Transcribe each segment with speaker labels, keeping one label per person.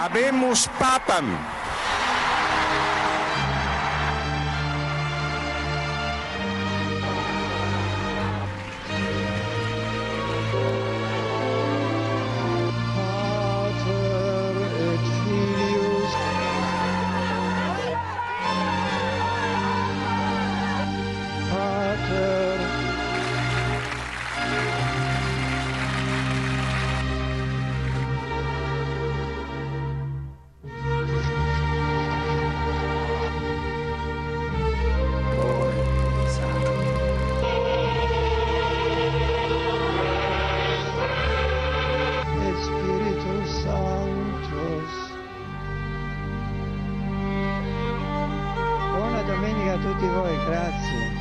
Speaker 1: Habemus Papam.
Speaker 2: A tutti voi, grazie.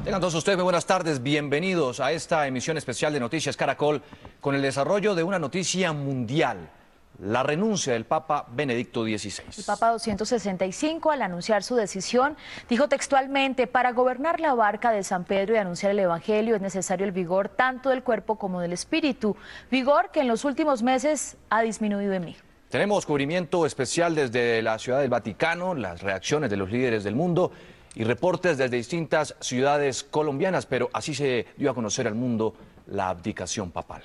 Speaker 3: Tengan todos ustedes muy buenas tardes, bienvenidos a esta emisión especial de Noticias Caracol con el desarrollo de una noticia mundial. La renuncia del Papa Benedicto XVI.
Speaker 4: El Papa 265, al anunciar su decisión, dijo textualmente: para gobernar la barca de San Pedro y anunciar el Evangelio es necesario el vigor tanto del cuerpo como del espíritu, vigor que en los últimos meses ha disminuido en mí.
Speaker 3: Tenemos cubrimiento especial desde la Ciudad del Vaticano, las reacciones de los líderes del mundo y reportes desde distintas ciudades colombianas, pero así se dio a conocer al mundo la abdicación papal.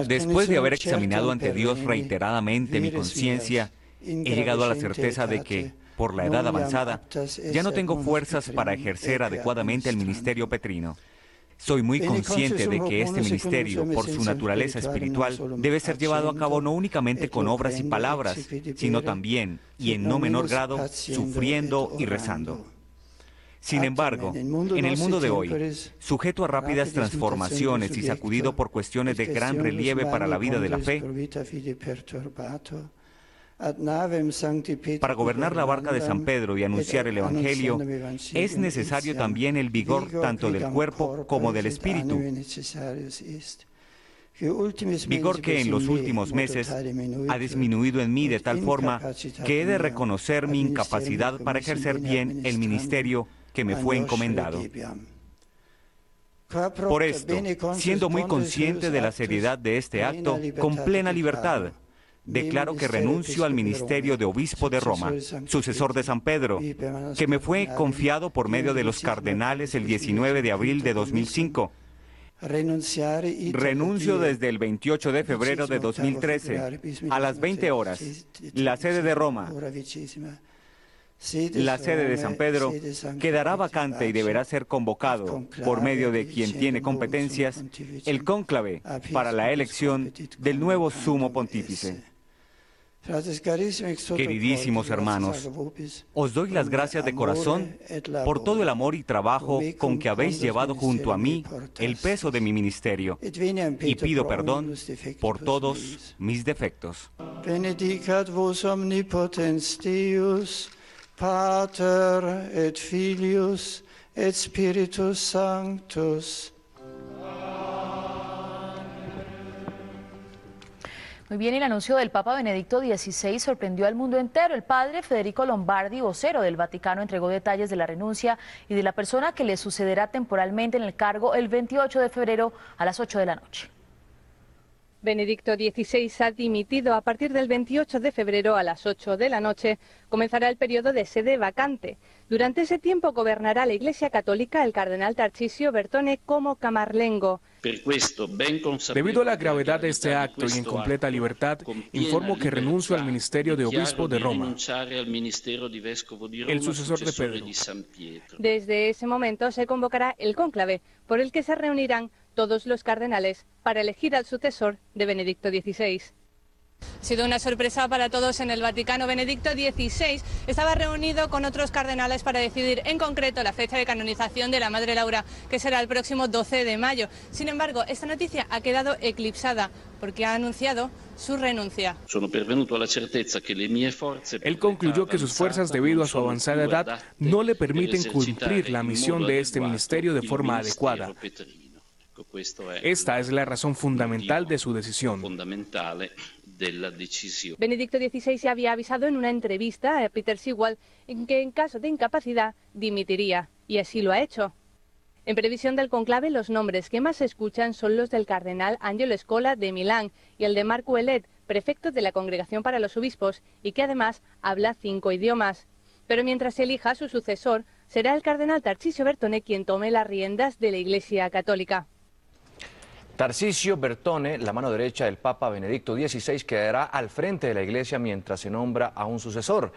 Speaker 5: Después de haber examinado ante Dios reiteradamente mi conciencia, he llegado a la certeza de que, por la edad avanzada, ya no tengo fuerzas para ejercer adecuadamente el ministerio petrino. Soy muy consciente de que este ministerio, por su naturaleza espiritual, debe ser llevado a cabo no únicamente con obras y palabras, sino también, y en no menor grado, sufriendo y rezando. Sin embargo, en el mundo de hoy, sujeto a rápidas transformaciones y sacudido por cuestiones de gran relieve para la vida de la fe, para gobernar la barca de San Pedro y anunciar el Evangelio, es necesario también el vigor tanto del cuerpo como del espíritu. Vigor que en los últimos meses ha disminuido en mí de tal forma que he de reconocer mi incapacidad para ejercer bien el ministerio que me fue encomendado. Por esto, siendo muy consciente de la seriedad de este acto, con plena libertad, declaro que renuncio al ministerio de obispo de Roma, sucesor de San Pedro, que me fue confiado por medio de los cardenales el 19 de abril de 2005. Renuncio desde el 28 de febrero de 2013 a las 20 horas, la sede de Roma. La sede de San Pedro quedará vacante y deberá ser convocado, por medio de quien tiene competencias, el cónclave para la elección del nuevo sumo pontífice. Queridísimos hermanos, os doy las gracias de corazón por todo el amor y trabajo con que habéis llevado junto a mí el peso de mi ministerio, y pido perdón por todos mis defectos.
Speaker 2: Benedicat vos omnipotens Deus, Pater et Filius et Spiritus Sanctus.
Speaker 4: Muy bien, el anuncio del Papa Benedicto XVI sorprendió al mundo entero. El padre Federico Lombardi, vocero del Vaticano, entregó detalles de la renuncia y de la persona que le sucederá temporalmente en el cargo el 28 de febrero a las 8 de la noche.
Speaker 6: Benedicto XVI ha dimitido. A partir del 28 de febrero a las 8 de la noche comenzará el periodo de sede vacante. Durante ese tiempo gobernará la Iglesia Católica el cardenal Tarcisio Bertone como camarlengo.
Speaker 7: Debido a la gravedad de este acto y en completa libertad, informo que renuncio al ministerio de obispo de Roma, el sucesor de Pedro.
Speaker 6: Desde ese momento se convocará el cónclave, por el que se reunirán todos los cardenales para elegir al sucesor de Benedicto XVI. Ha sido una sorpresa para todos en el Vaticano. Benedicto XVI estaba reunido con otros cardenales para decidir en concreto la fecha de canonización de la Madre Laura, que será el próximo 12 de mayo. Sin embargo, esta noticia ha quedado eclipsada porque ha anunciado su renuncia.
Speaker 7: Él concluyó que sus fuerzas, debido a su avanzada edad, no le permiten cumplir la misión de este ministerio de forma adecuada. Esta es la razón fundamental de su decisión.
Speaker 6: Benedicto XVI ya había avisado en una entrevista a Peter Sewell en que en caso de incapacidad dimitiría, y así lo ha hecho. En previsión del conclave, los nombres que más se escuchan son los del cardenal Angelo Scola de Milán y el de Marc Ouellet, prefecto de la Congregación para los Obispos, y que además habla 5 idiomas. Pero mientras se elija a su sucesor, será el cardenal Tarcisio Bertone quien tome las riendas de la Iglesia Católica.
Speaker 3: Tarcisio Bertone, la mano derecha del Papa Benedicto XVI, quedará al frente de la Iglesia mientras se nombra a un sucesor.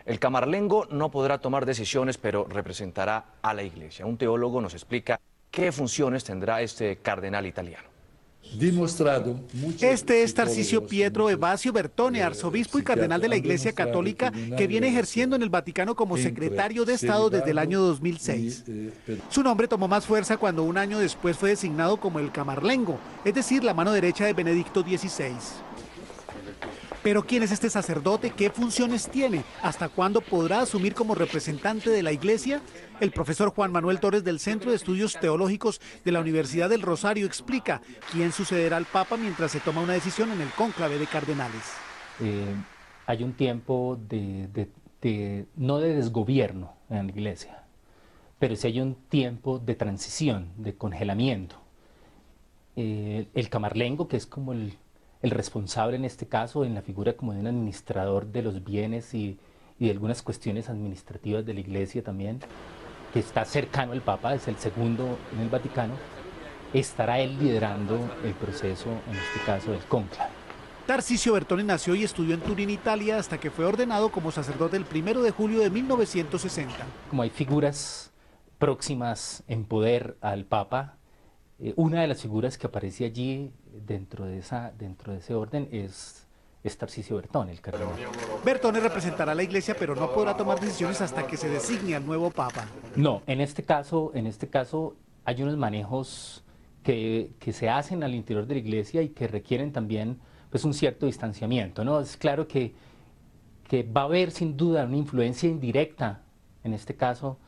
Speaker 3: El camarlengo no podrá tomar decisiones, pero representará a la Iglesia. Un teólogo nos explica qué funciones tendrá este cardenal italiano.
Speaker 1: Este es Tarcisio Pietro Evasio Bertone, arzobispo y cardenal de la Iglesia Católica, que viene ejerciendo en el Vaticano como secretario de Estado desde el año 2006. Su nombre tomó más fuerza cuando un año después fue designado como el camarlengo, es decir, la mano derecha de Benedicto XVI. Pero ¿quién es este sacerdote? ¿Qué funciones tiene? ¿Hasta cuándo podrá asumir como representante de la Iglesia? El profesor Juan Manuel Torres del Centro de Estudios Teológicos de la Universidad del Rosario explica quién sucederá al Papa mientras se toma una decisión en el cónclave de cardenales.
Speaker 8: Hay un tiempo no de desgobierno en la Iglesia, pero sí hay un tiempo de transición, de congelamiento. El camarlengo, que es como el responsable en este caso, en la figura como de un administrador de los bienes y de algunas cuestiones administrativas de la Iglesia también, que está cercano al Papa, es el segundo en el Vaticano, estará él liderando el proceso, en este caso, del cónclave.
Speaker 1: Tarcisio Bertone nació y estudió en Turín, Italia, hasta que fue ordenado como sacerdote el 1 de julio de 1960.
Speaker 8: Como hay figuras próximas en poder al Papa, una de las figuras que aparece allí dentro de ese orden es Tarcisio Bertone, el cardenal.
Speaker 1: Bertone representará a la Iglesia, pero no podrá tomar decisiones hasta que se designe al nuevo Papa.
Speaker 8: No, en este caso hay unos manejos que se hacen al interior de la Iglesia y que requieren también pues, un cierto distanciamiento, ¿no? Es claro que va a haber sin duda una influencia indirecta, en este caso,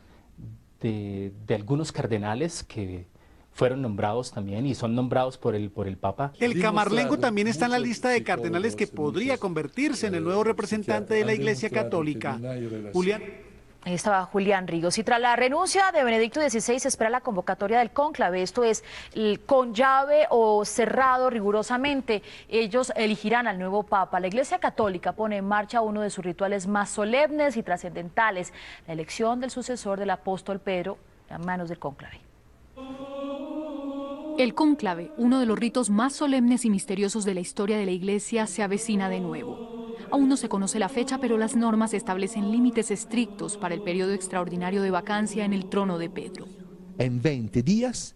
Speaker 8: de algunos cardenales que fueron nombrados también y son nombrados por el Papa.
Speaker 1: El camarlengo también está en la lista de cardenales que podría convertirse en el nuevo representante de la Iglesia Católica. Julián.
Speaker 4: Ahí estaba Julián Ríos. Y tras la renuncia de Benedicto XVI se espera la convocatoria del cónclave, esto es con llave o cerrado rigurosamente. Ellos elegirán al nuevo Papa. La Iglesia Católica pone en marcha uno de sus rituales más solemnes y trascendentales, la elección del sucesor del apóstol Pedro a manos del cónclave.
Speaker 9: El cónclave, uno de los ritos más solemnes y misteriosos de la historia de la Iglesia, se avecina de nuevo. Aún no se conoce la fecha, pero las normas establecen límites estrictos para el periodo extraordinario de vacancia en el trono de Pedro.
Speaker 10: En 20 días,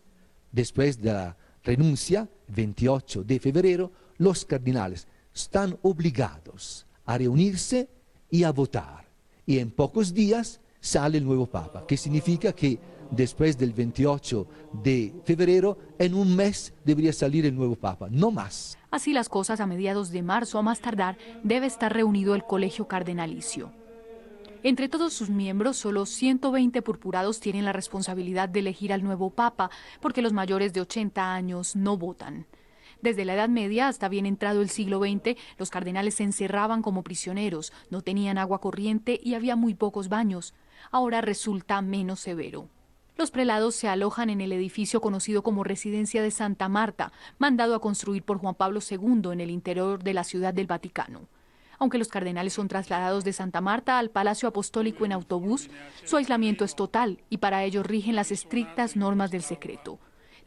Speaker 10: después de la renuncia, 28 de febrero, los cardenales están obligados a reunirse y a votar. Y en pocos días sale el nuevo Papa, que significa que después del 28 de febrero, en un mes debería salir el nuevo Papa, no más.
Speaker 9: Así las cosas, a mediados de marzo, a más tardar, debe estar reunido el colegio cardenalicio. Entre todos sus miembros, solo 120 purpurados tienen la responsabilidad de elegir al nuevo Papa, porque los mayores de 80 años no votan. Desde la Edad Media hasta bien entrado el siglo XX, los cardenales se encerraban como prisioneros, no tenían agua corriente y había muy pocos baños. Ahora resulta menos severo. Los prelados se alojan en el edificio conocido como Residencia de Santa Marta, mandado a construir por Juan Pablo II en el interior de la Ciudad del Vaticano. Aunque los cardenales son trasladados de Santa Marta al Palacio Apostólico en autobús, su aislamiento es total y para ello rigen las estrictas normas del secreto.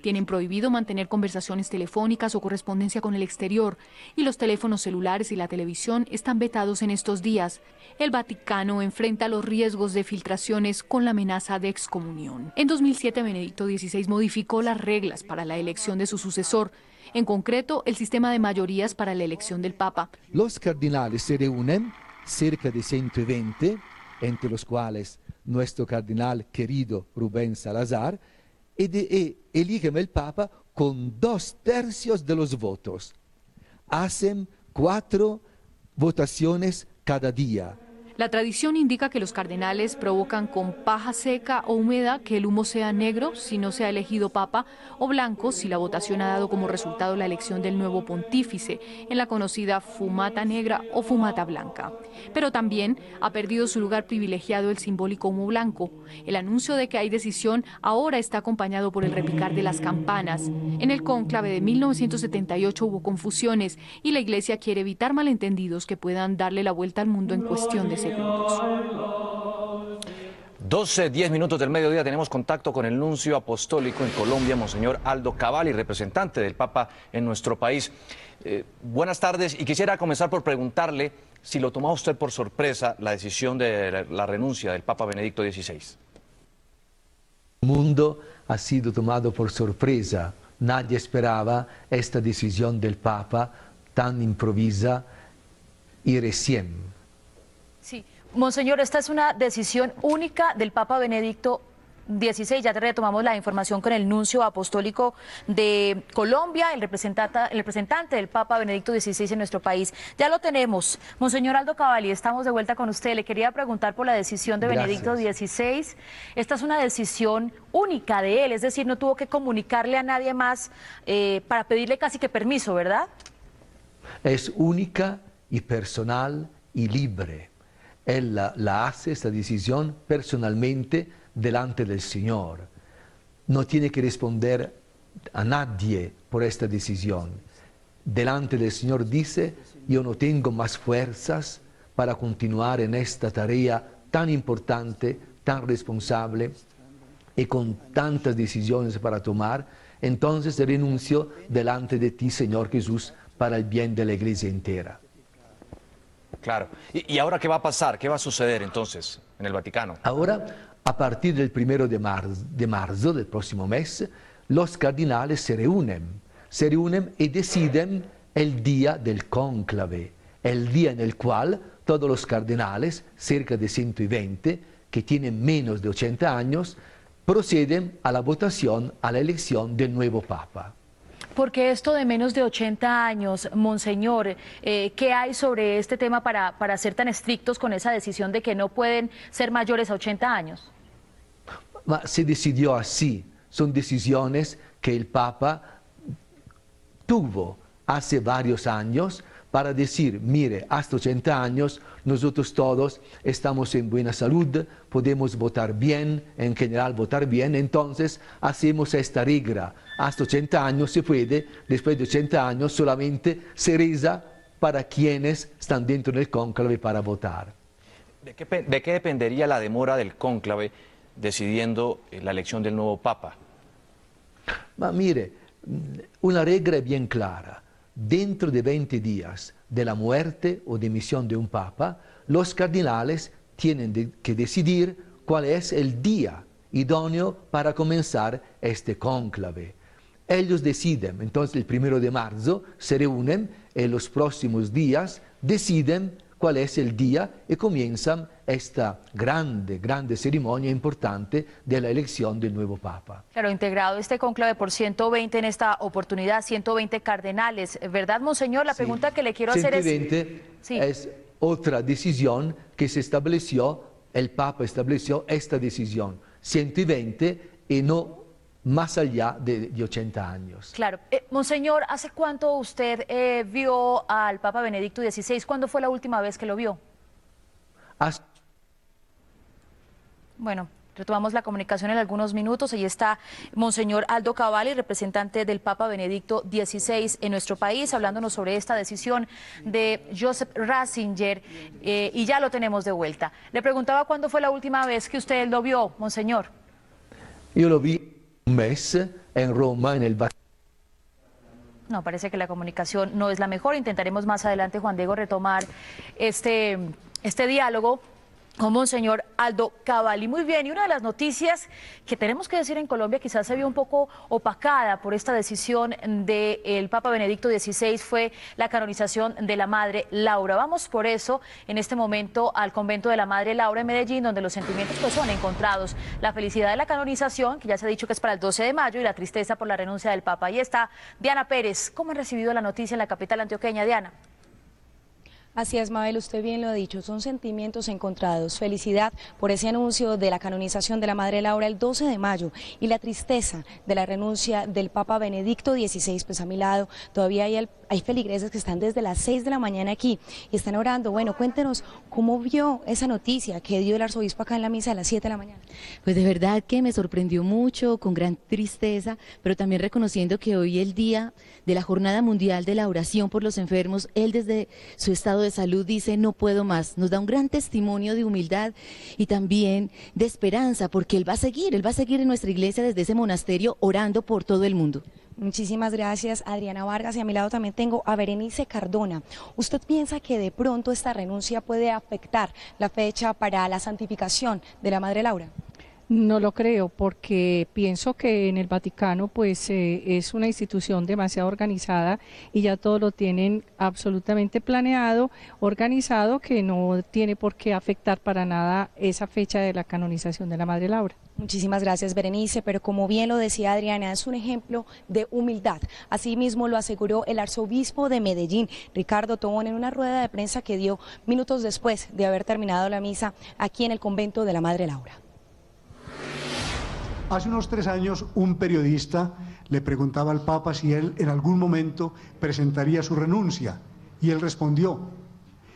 Speaker 9: Tienen prohibido mantener conversaciones telefónicas o correspondencia con el exterior y los teléfonos celulares y la televisión están vetados en estos días. El Vaticano enfrenta los riesgos de filtraciones con la amenaza de excomunión. En 2007, Benedicto XVI modificó las reglas para la elección de su sucesor, en concreto el sistema de mayorías para la elección del Papa.
Speaker 10: Los cardenales se reúnen, cerca de 120, entre los cuales nuestro cardenal querido Rubén Salazar, y eligen el Papa con 2/3 de los votos. Hacen 4 votaciones cada día.
Speaker 9: La tradición indica que los cardenales provocan con paja seca o húmeda que el humo sea negro si no se ha elegido papa o blanco si la votación ha dado como resultado la elección del nuevo pontífice en la conocida fumata negra o fumata blanca. Pero también ha perdido su lugar privilegiado el simbólico humo blanco. El anuncio de que hay decisión ahora está acompañado por el repicar de las campanas. En el cónclave de 1978 hubo confusiones y la Iglesia quiere evitar malentendidos que puedan darle la vuelta al mundo en cuestión de segundos.
Speaker 3: 12:10 minutos del mediodía, tenemos contacto con el nuncio apostólico en Colombia, Monseñor Aldo Cavalli, representante del Papa en nuestro país. Buenas tardes, y quisiera comenzar por preguntarle si lo tomó usted por sorpresa la decisión de la renuncia del Papa Benedicto XVI.
Speaker 10: El mundo ha sido tomado por sorpresa. Nadie esperaba esta decisión del Papa tan improvisa y recién.
Speaker 4: Sí, Monseñor, esta es una decisión única del Papa Benedicto XVI. Ya te retomamos la información con el nuncio apostólico de Colombia, el representante del Papa Benedicto XVI en nuestro país. Ya lo tenemos. Monseñor Aldo Cavalli, estamos de vuelta con usted. Le quería preguntar por la decisión de Benedicto XVI. Esta es una decisión única de él, es decir, no tuvo que comunicarle a nadie más para pedirle casi que permiso, ¿verdad?
Speaker 10: Es única y personal y libre. Él la hace esta decisión personalmente delante del Señor. No tiene que responder a nadie por esta decisión. Delante del Señor dice: yo no tengo más fuerzas para continuar en esta tarea tan importante, tan responsable y con tantas decisiones para tomar. Entonces renuncio delante de ti, Señor Jesús, para el bien de la Iglesia entera.
Speaker 3: Claro. ¿Y ahora qué va a pasar? ¿Qué va a suceder entonces en el Vaticano?
Speaker 10: Ahora, a partir del 1 de marzo del próximo mes, los cardinales se reúnen y deciden el día del cónclave, el día en el cual todos los cardenales, cerca de 120, que tienen menos de 80 años, proceden a la votación, a la elección del nuevo Papa.
Speaker 4: Porque esto de menos de 80 años, Monseñor, ¿qué hay sobre este tema para ser tan estrictos con esa decisión de que no pueden ser mayores a 80 años?
Speaker 10: Se decidió así. Son decisiones que el Papa tuvo hace varios años para decir: mire, hasta 80 años nosotros todos estamos en buena salud, podemos votar bien, en general votar bien, entonces hacemos esta regla. Hasta 80 años se puede, después de 80 años solamente se reza para quienes están dentro del cónclave para votar.
Speaker 3: ¿De qué dependería la demora del cónclave decidiendo la elección del nuevo Papa?
Speaker 10: Ma mire, una regla bien clara. Dentro de 20 días de la muerte o dimisión de un Papa, los cardinales tienen que decidir cuál es el día idóneo para comenzar este cónclave. Ellos deciden, entonces el 1 de marzo se reúnen y en los próximos días deciden cuál es el día y comienzan esta grande ceremonia importante de la elección del nuevo Papa.
Speaker 4: Claro, integrado este cónclave por 120 en esta oportunidad, 120 cardenales, ¿verdad, Monseñor? La pregunta que le quiero hacer es...
Speaker 10: 120 es otra decisión que se estableció, el Papa estableció esta decisión, 120 y no más allá de 80 años. Claro.
Speaker 4: Monseñor, ¿hace cuánto usted vio al Papa Benedicto XVI? ¿Cuándo fue la última vez que lo vio? Bueno, retomamos la comunicación en algunos minutos. Ahí está Monseñor Aldo Cavalli, representante del Papa Benedicto XVI en nuestro país, hablándonos sobre esta decisión de Joseph Ratzinger, y ya lo tenemos de vuelta. Le preguntaba cuándo fue la última vez que usted lo vio, Monseñor.
Speaker 10: Yo lo vi un mes en Roma, en el Vaticano.
Speaker 4: No, parece que la comunicación no es la mejor. Intentaremos más adelante, Juan Diego, retomar este diálogo con Monseñor Aldo Cavalli. Muy bien, y una de las noticias que tenemos que decir en Colombia quizás se vio un poco opacada por esta decisión del Papa Benedicto XVI fue la canonización de la Madre Laura. Vamos por eso en este momento al convento de la Madre Laura en Medellín, donde los sentimientos pues son encontrados. La felicidad de la canonización, que ya se ha dicho que es para el 12 de mayo, y la tristeza por la renuncia del Papa. Ahí está Diana Pérez. ¿Cómo han recibido la noticia en la capital antioqueña, Diana?
Speaker 11: Así es, Mabel, usted bien lo ha dicho, son sentimientos encontrados. Felicidad por ese anuncio de la canonización de la Madre Laura el 12 de mayo y la tristeza de la renuncia del Papa Benedicto XVI. Pues a mi lado todavía hay feligreses que están desde las 6 de la mañana aquí y están orando. Bueno, cuéntenos cómo vio esa noticia que dio el arzobispo acá en la misa a las 7 de la mañana.
Speaker 12: Pues de verdad que me sorprendió mucho, con gran tristeza, pero también reconociendo que hoy el día de la Jornada Mundial de la Oración por los Enfermos, él desde su estado de salud dice no puedo más, nos da un gran testimonio de humildad y también de esperanza, porque él va a seguir en nuestra iglesia desde ese monasterio orando por todo el mundo.
Speaker 11: Muchísimas gracias, Adriana Vargas, y a mi lado también tengo a Berenice Cardona. ¿Usted piensa que de pronto esta renuncia puede afectar la fecha para la santificación de la Madre Laura?
Speaker 13: No lo creo, porque pienso que en el Vaticano pues es una institución demasiado organizada y ya todo lo tienen absolutamente planeado, organizado, que no tiene por qué afectar para nada esa fecha de la canonización de la Madre Laura.
Speaker 11: Muchísimas gracias, Berenice, pero como bien lo decía Adriana, es un ejemplo de humildad. Asimismo lo aseguró el arzobispo de Medellín, Ricardo Tobón, en una rueda de prensa que dio minutos después de haber terminado la misa aquí en el convento de la Madre Laura.
Speaker 14: Hace unos 3 años un periodista le preguntaba al Papa si él en algún momento presentaría su renuncia y él respondió: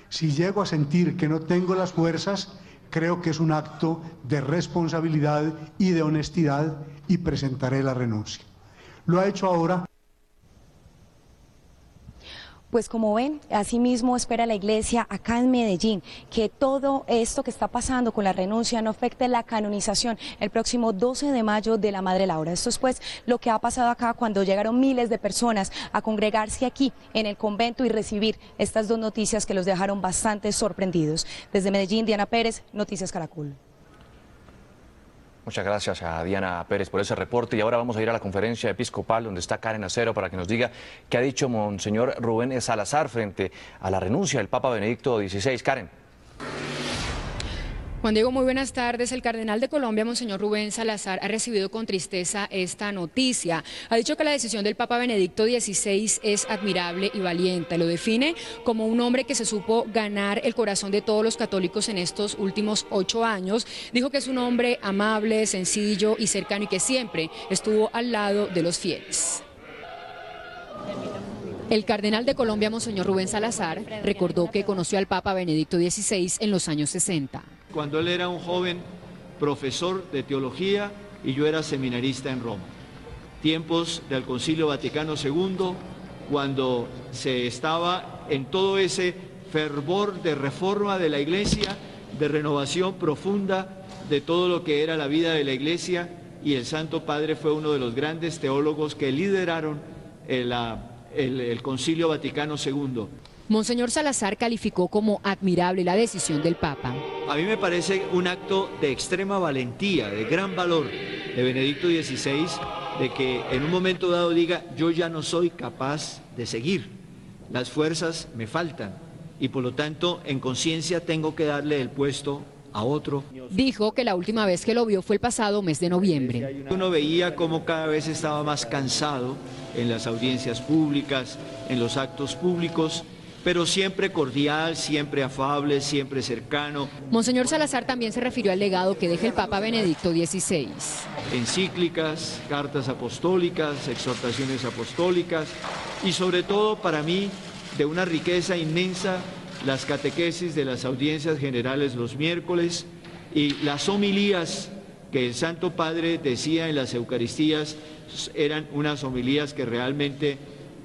Speaker 14: si llego a sentir que no tengo las fuerzas, creo que es un acto de responsabilidad y de honestidad y presentaré la renuncia. Lo ha hecho ahora.
Speaker 11: Pues como ven, asimismo espera la Iglesia acá en Medellín que todo esto que está pasando con la renuncia no afecte la canonización el próximo 12 de mayo de la Madre Laura. Esto es pues lo que ha pasado acá cuando llegaron miles de personas a congregarse aquí en el convento y recibir estas dos noticias que los dejaron bastante sorprendidos. Desde Medellín, Diana Pérez, Noticias Caracol.
Speaker 3: Muchas gracias a Diana Pérez por ese reporte y ahora vamos a ir a la conferencia episcopal donde está Karen Acero para que nos diga qué ha dicho Monseñor Rubén Salazar frente a la renuncia del Papa Benedicto XVI. Karen.
Speaker 15: Juan Diego, muy buenas tardes. El cardenal de Colombia, Monseñor Rubén Salazar, ha recibido con tristeza esta noticia. Ha dicho que la decisión del Papa Benedicto XVI es admirable y valiente. Lo define como un hombre que se supo ganar el corazón de todos los católicos en estos últimos 8 años. Dijo que es un hombre amable, sencillo y cercano y que siempre estuvo al lado de los fieles. El cardenal de Colombia, Monseñor Rubén Salazar, recordó que conoció al Papa Benedicto XVI en los años 60.
Speaker 16: Cuando él era un joven profesor de teología y yo era seminarista en Roma. Tiempos del Concilio Vaticano II, cuando se estaba en todo ese fervor de reforma de la Iglesia, de renovación profunda de todo lo que era la vida de la Iglesia, y el Santo Padre fue uno de los grandes teólogos que lideraron el Concilio Vaticano II.
Speaker 15: Monseñor Salazar calificó como admirable la decisión del Papa.
Speaker 16: A mí me parece un acto de extrema valentía, de gran valor de Benedicto XVI, de que en un momento dado diga: yo ya no soy capaz de seguir, las fuerzas me faltan y por lo tanto en conciencia tengo que darle el puesto a otro.
Speaker 15: Dijo que la última vez que lo vio fue el pasado mes de noviembre.
Speaker 16: Uno veía cómo cada vez estaba más cansado en las audiencias públicas, en los actos públicos, pero siempre cordial, siempre afable, siempre cercano.
Speaker 15: Monseñor Salazar también se refirió al legado que deja el Papa Benedicto XVI.
Speaker 16: Encíclicas, cartas apostólicas, exhortaciones apostólicas y sobre todo para mí de una riqueza inmensa las catequesis de las audiencias generales los miércoles y las homilías que el Santo Padre decía en las Eucaristías eran unas homilías que realmente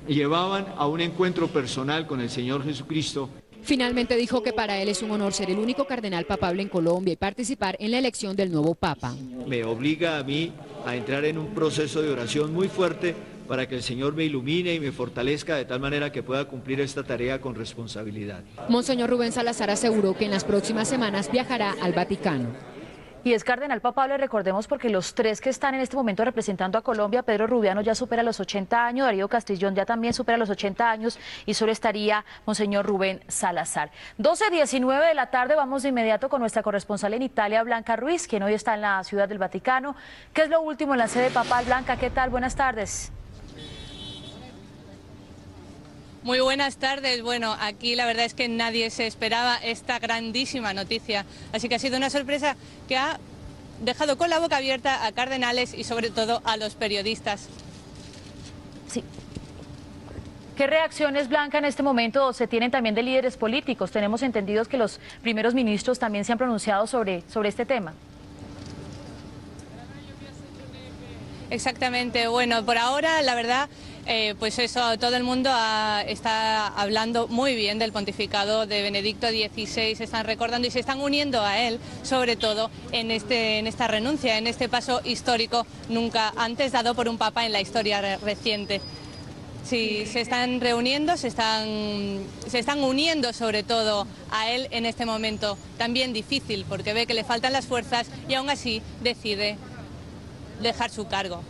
Speaker 16: llevaban a un encuentro personal con el Señor Jesucristo.
Speaker 15: Finalmente dijo que para él es un honor ser el único cardenal papable en Colombia y participar en la elección del nuevo Papa.
Speaker 16: Me obliga a mí a entrar en un proceso de oración muy fuerte para que el Señor me ilumine y me fortalezca de tal manera que pueda cumplir esta tarea con responsabilidad.
Speaker 15: Monseñor Rubén Salazar aseguró que en las próximas semanas viajará al Vaticano.
Speaker 4: Y es cardenal papable, recordemos, porque los 3 que están en este momento representando a Colombia, Pedro Rubiano ya supera los 80 años, Darío Castrillón ya también supera los 80 años y solo estaría Monseñor Rubén Salazar. 12:19 de la tarde, vamos de inmediato con nuestra corresponsal en Italia, Blanca Ruiz, quien hoy está en la Ciudad del Vaticano. ¿Qué es lo último en la sede papal? Blanca, ¿qué tal? Buenas tardes.
Speaker 6: Muy buenas tardes. Bueno, aquí la verdad es que nadie se esperaba esta grandísima noticia. Así que ha sido una sorpresa que ha dejado con la boca abierta a cardenales y sobre todo a los periodistas.
Speaker 4: Sí. ¿Qué reacciones, Blanca, en este momento se tienen también de líderes políticos? Tenemos entendidos que los primeros ministros también se han pronunciado sobre este tema.
Speaker 6: Exactamente. Bueno, por ahora, la verdad, pues eso, todo el mundo está hablando muy bien del pontificado de Benedicto XVI, se están recordando y se están uniendo a él, sobre todo en esta renuncia, en este paso histórico nunca antes dado por un papa en la historia reciente. Sí, se están reuniendo, se están uniendo sobre todo a él en este momento también difícil, porque ve que le faltan las fuerzas y aún así decide dejar su cargo.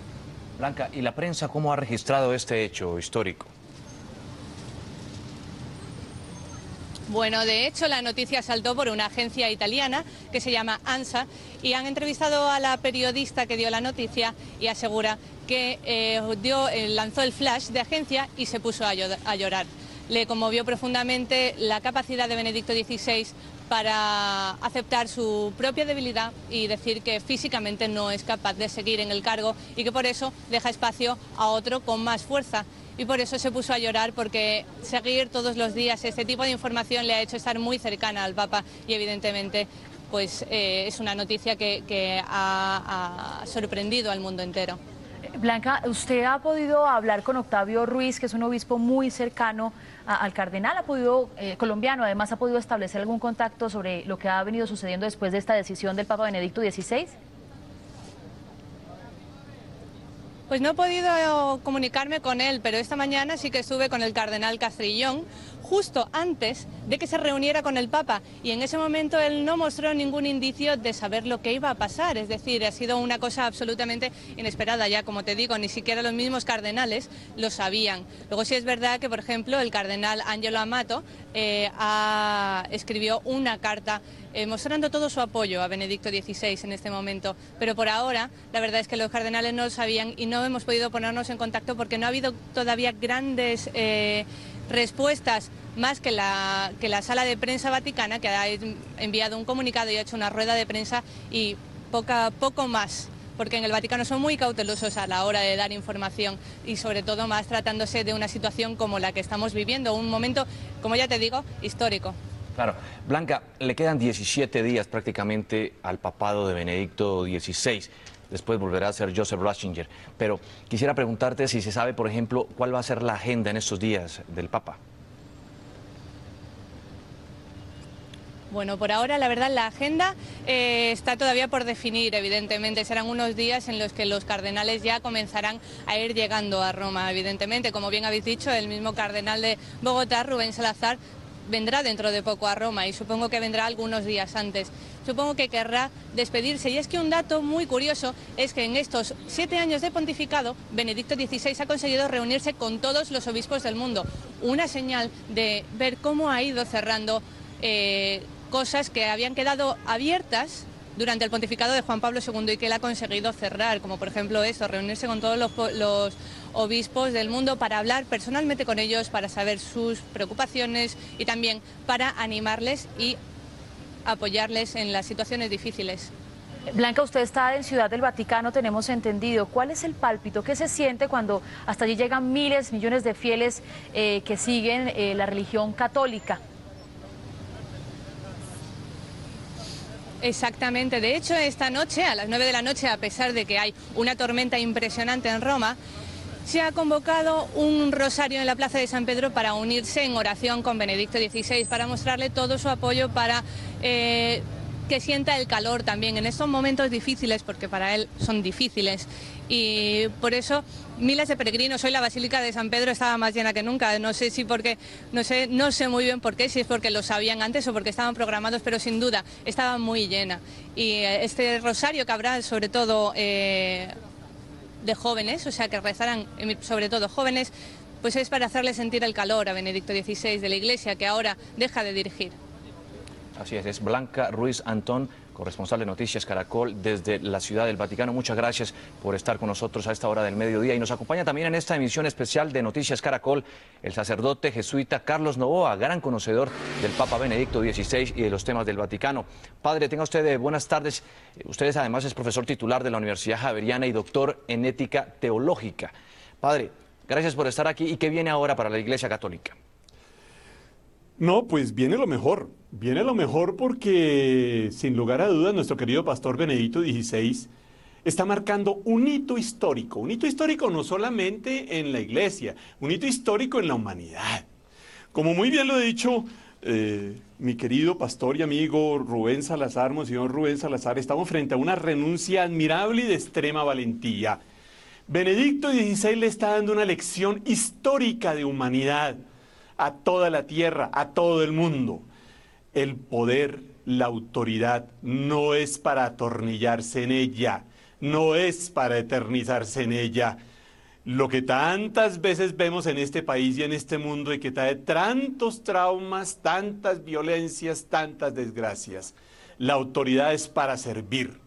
Speaker 3: Blanca, ¿y la prensa cómo ha registrado este hecho histórico?
Speaker 6: Bueno, de hecho la noticia saltó por una agencia italiana que se llama ANSA y han entrevistado a la periodista que dio la noticia y asegura que lanzó el flash de agencia y se puso a llorar. Le conmovió profundamente la capacidad de Benedicto XVI para aceptar su propia debilidad y decir que físicamente no es capaz de seguir en el cargo y que por eso deja espacio a otro con más fuerza. Y por eso se puso a llorar, porque seguir todos los días este tipo de información le ha hecho estar muy cercana al Papa y evidentemente pues es una noticia que ha sorprendido al mundo entero.
Speaker 4: Blanca, ¿usted ha podido hablar con Octavio Ruiz, que es un obispo muy cercano al cardenal? Colombiano, además, ¿ha podido establecer algún contacto sobre lo que ha venido sucediendo después de esta decisión del Papa Benedicto XVI?
Speaker 6: Pues no he podido comunicarme con él, pero esta mañana sí que estuve con el cardenal Castrillón, justo antes de que se reuniera con el Papa, y en ese momento él no mostró ningún indicio de saber lo que iba a pasar, es decir, ha sido una cosa absolutamente inesperada, ya como te digo, ni siquiera los mismos cardenales lo sabían. Luego sí es verdad que, por ejemplo, el cardenal Angelo Amato escribió una carta mostrando todo su apoyo a Benedicto XVI en este momento, pero por ahora la verdad es que los cardenales no lo sabían y no hemos podido ponernos en contacto porque no ha habido todavía grandes respuestas, más que la sala de prensa vaticana, que ha enviado un comunicado y ha hecho una rueda de prensa, y poco más, porque en el Vaticano son muy cautelosos a la hora de dar información y sobre todo más tratándose de una situación como la que estamos viviendo, un momento, como ya te digo, histórico.
Speaker 3: Claro. Blanca, le quedan 17 días prácticamente al papado de Benedicto XVI. Después volverá a ser Joseph Ratzinger. Pero quisiera preguntarte si se sabe, por ejemplo, cuál va a ser la agenda en estos días del Papa.
Speaker 6: Bueno, por ahora la verdad la agenda está todavía por definir, evidentemente. Serán unos días en los que los cardenales ya comenzarán a ir llegando a Roma, evidentemente. Como bien habéis dicho, el mismo cardenal de Bogotá, Rubén Salazar, vendrá dentro de poco a Roma y supongo que vendrá algunos días antes. Supongo que querrá despedirse, y es que un dato muy curioso es que en estos 7 años de pontificado Benedicto XVI ha conseguido reunirse con todos los obispos del mundo, una señal de ver cómo ha ido cerrando cosas que habían quedado abiertas durante el pontificado de Juan Pablo II y que él ha conseguido cerrar, como por ejemplo esto, reunirse con todos los obispos del mundo para hablar personalmente con ellos, para saber sus preocupaciones y también para animarles y apoyarles en las situaciones difíciles.
Speaker 4: Blanca, usted está en Ciudad del Vaticano, tenemos entendido. ¿Cuál es el pálpito? ¿Qué se siente cuando hasta allí llegan miles, millones de fieles que siguen la religión católica?
Speaker 6: Exactamente. De hecho, esta noche, a las 9 de la noche, a pesar de que hay una tormenta impresionante en Roma, se ha convocado un rosario en la Plaza de San Pedro para unirse en oración con Benedicto XVI, para mostrarle todo su apoyo, para que sienta el calor también en estos momentos difíciles, porque para él son difíciles. Y por eso miles de peregrinos. Hoy la Basílica de San Pedro estaba más llena que nunca. No sé si porque, no sé muy bien por qué, si es porque lo sabían antes o porque estaban programados, pero sin duda estaba muy llena. Y este rosario que habrá sobre todo de jóvenes, o sea que rezarán sobre todo jóvenes, pues es para hacerle sentir el calor a Benedicto XVI de la Iglesia, que ahora deja de dirigir.
Speaker 3: Así es Blanca Ruiz Antón, corresponsal de Noticias Caracol desde la Ciudad del Vaticano. Muchas gracias por estar con nosotros a esta hora del mediodía. Y nos acompaña también en esta emisión especial de Noticias Caracol el sacerdote jesuita Carlos Novoa, gran conocedor del Papa Benedicto XVI y de los temas del Vaticano. Padre, tenga usted buenas tardes. Usted además es profesor titular de la Universidad Javeriana y doctor en ética teológica. Padre, gracias por estar aquí. ¿Y qué viene ahora para la Iglesia Católica?
Speaker 17: No, pues viene lo mejor porque sin lugar a dudas nuestro querido pastor Benedicto XVI está marcando un hito histórico no solamente en la Iglesia, un hito histórico en la humanidad. Como muy bien lo ha dicho mi querido pastor y amigo Rubén Salazar, Monseñor Rubén Salazar, estamos frente a una renuncia admirable y de extrema valentía. Benedicto XVI le está dando una lección histórica de humanidad a toda la tierra, a todo el mundo. El poder, la autoridad, no es para atornillarse en ella, no es para eternizarse en ella. Lo que tantas veces vemos en este país y en este mundo y que trae tantos traumas, tantas violencias, tantas desgracias. La autoridad es para servir,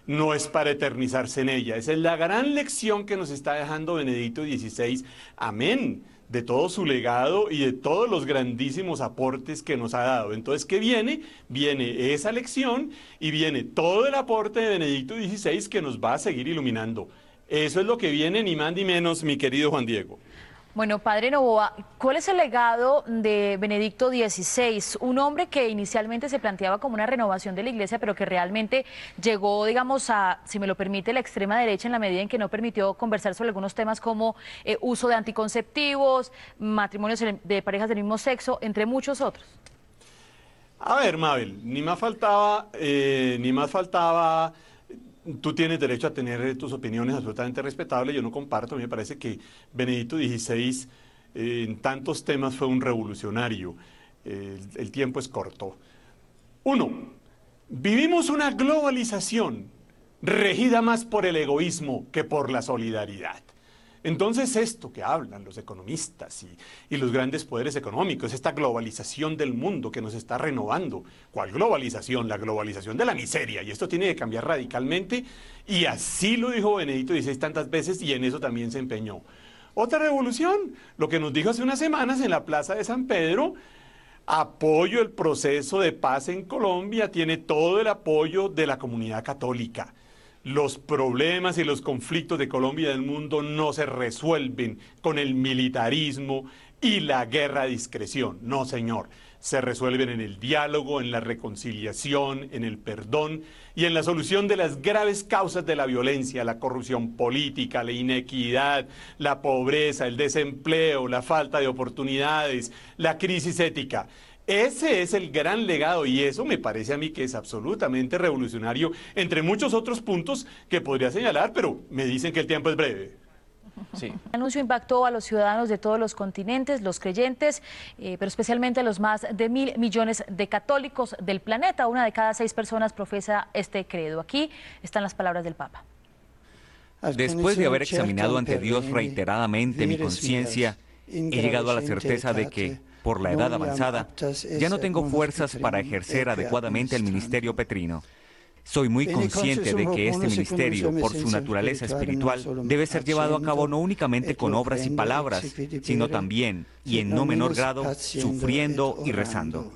Speaker 17: no es para eternizarse en ella. Esa es la gran lección que nos está dejando Benedicto XVI. Amén. De todo su legado y de todos los grandísimos aportes que nos ha dado. Entonces, ¿qué viene? Viene esa lección y viene todo el aporte de Benedicto XVI que nos va a seguir iluminando. Eso es lo que viene, ni más ni menos, mi querido Juan Diego.
Speaker 4: Bueno, Padre Novoa, ¿cuál es el legado de Benedicto XVI? Un hombre que inicialmente se planteaba como una renovación de la Iglesia, pero que realmente llegó, digamos, a, si me lo permite, la extrema derecha en la medida en que no permitió conversar sobre algunos temas como uso de anticonceptivos, matrimonios de parejas del mismo sexo, entre muchos otros.
Speaker 17: A ver, Mabel, ni más faltaba. Tú tienes derecho a tener tus opiniones absolutamente respetables, yo no comparto. A mí me parece que Benedicto XVI en tantos temas fue un revolucionario. El tiempo es corto. Uno, vivimos una globalización regida más por el egoísmo que por la solidaridad. Entonces esto que hablan los economistas y los grandes poderes económicos, esta globalización del mundo que nos está renovando. ¿Cuál globalización? La globalización de la miseria, y esto tiene que cambiar radicalmente, y así lo dijo Benedicto XVI tantas veces, y en eso también se empeñó. Otra revolución, lo que nos dijo hace unas semanas en la Plaza de San Pedro: apoyo el proceso de paz en Colombia, tiene todo el apoyo de la comunidad católica. Los problemas y los conflictos de Colombia y del mundo no se resuelven con el militarismo y la guerra a discreción. No, señor. Se resuelven en el diálogo, en la reconciliación, en el perdón y en la solución de las graves causas de la violencia, la corrupción política, la inequidad, la pobreza, el desempleo, la falta de oportunidades, la crisis ética. Ese es el gran legado, y eso me parece a mí que es absolutamente revolucionario, entre muchos otros puntos que podría señalar, pero me dicen que el tiempo es breve.
Speaker 4: Sí. El anuncio impactó a los ciudadanos de todos los continentes, los creyentes, pero especialmente a los más de 1.000 millones de católicos del planeta. 1 de cada 6 personas profesa este credo. Aquí están las palabras del Papa.
Speaker 5: Después de haber examinado ante Dios reiteradamente mi conciencia, he llegado a la certeza de que, por la edad avanzada, ya no tengo fuerzas para ejercer adecuadamente el ministerio petrino. Soy muy consciente de que este ministerio, por su naturaleza espiritual, debe ser llevado a cabo no únicamente con obras y palabras, sino también, y en no menor grado, sufriendo y rezando.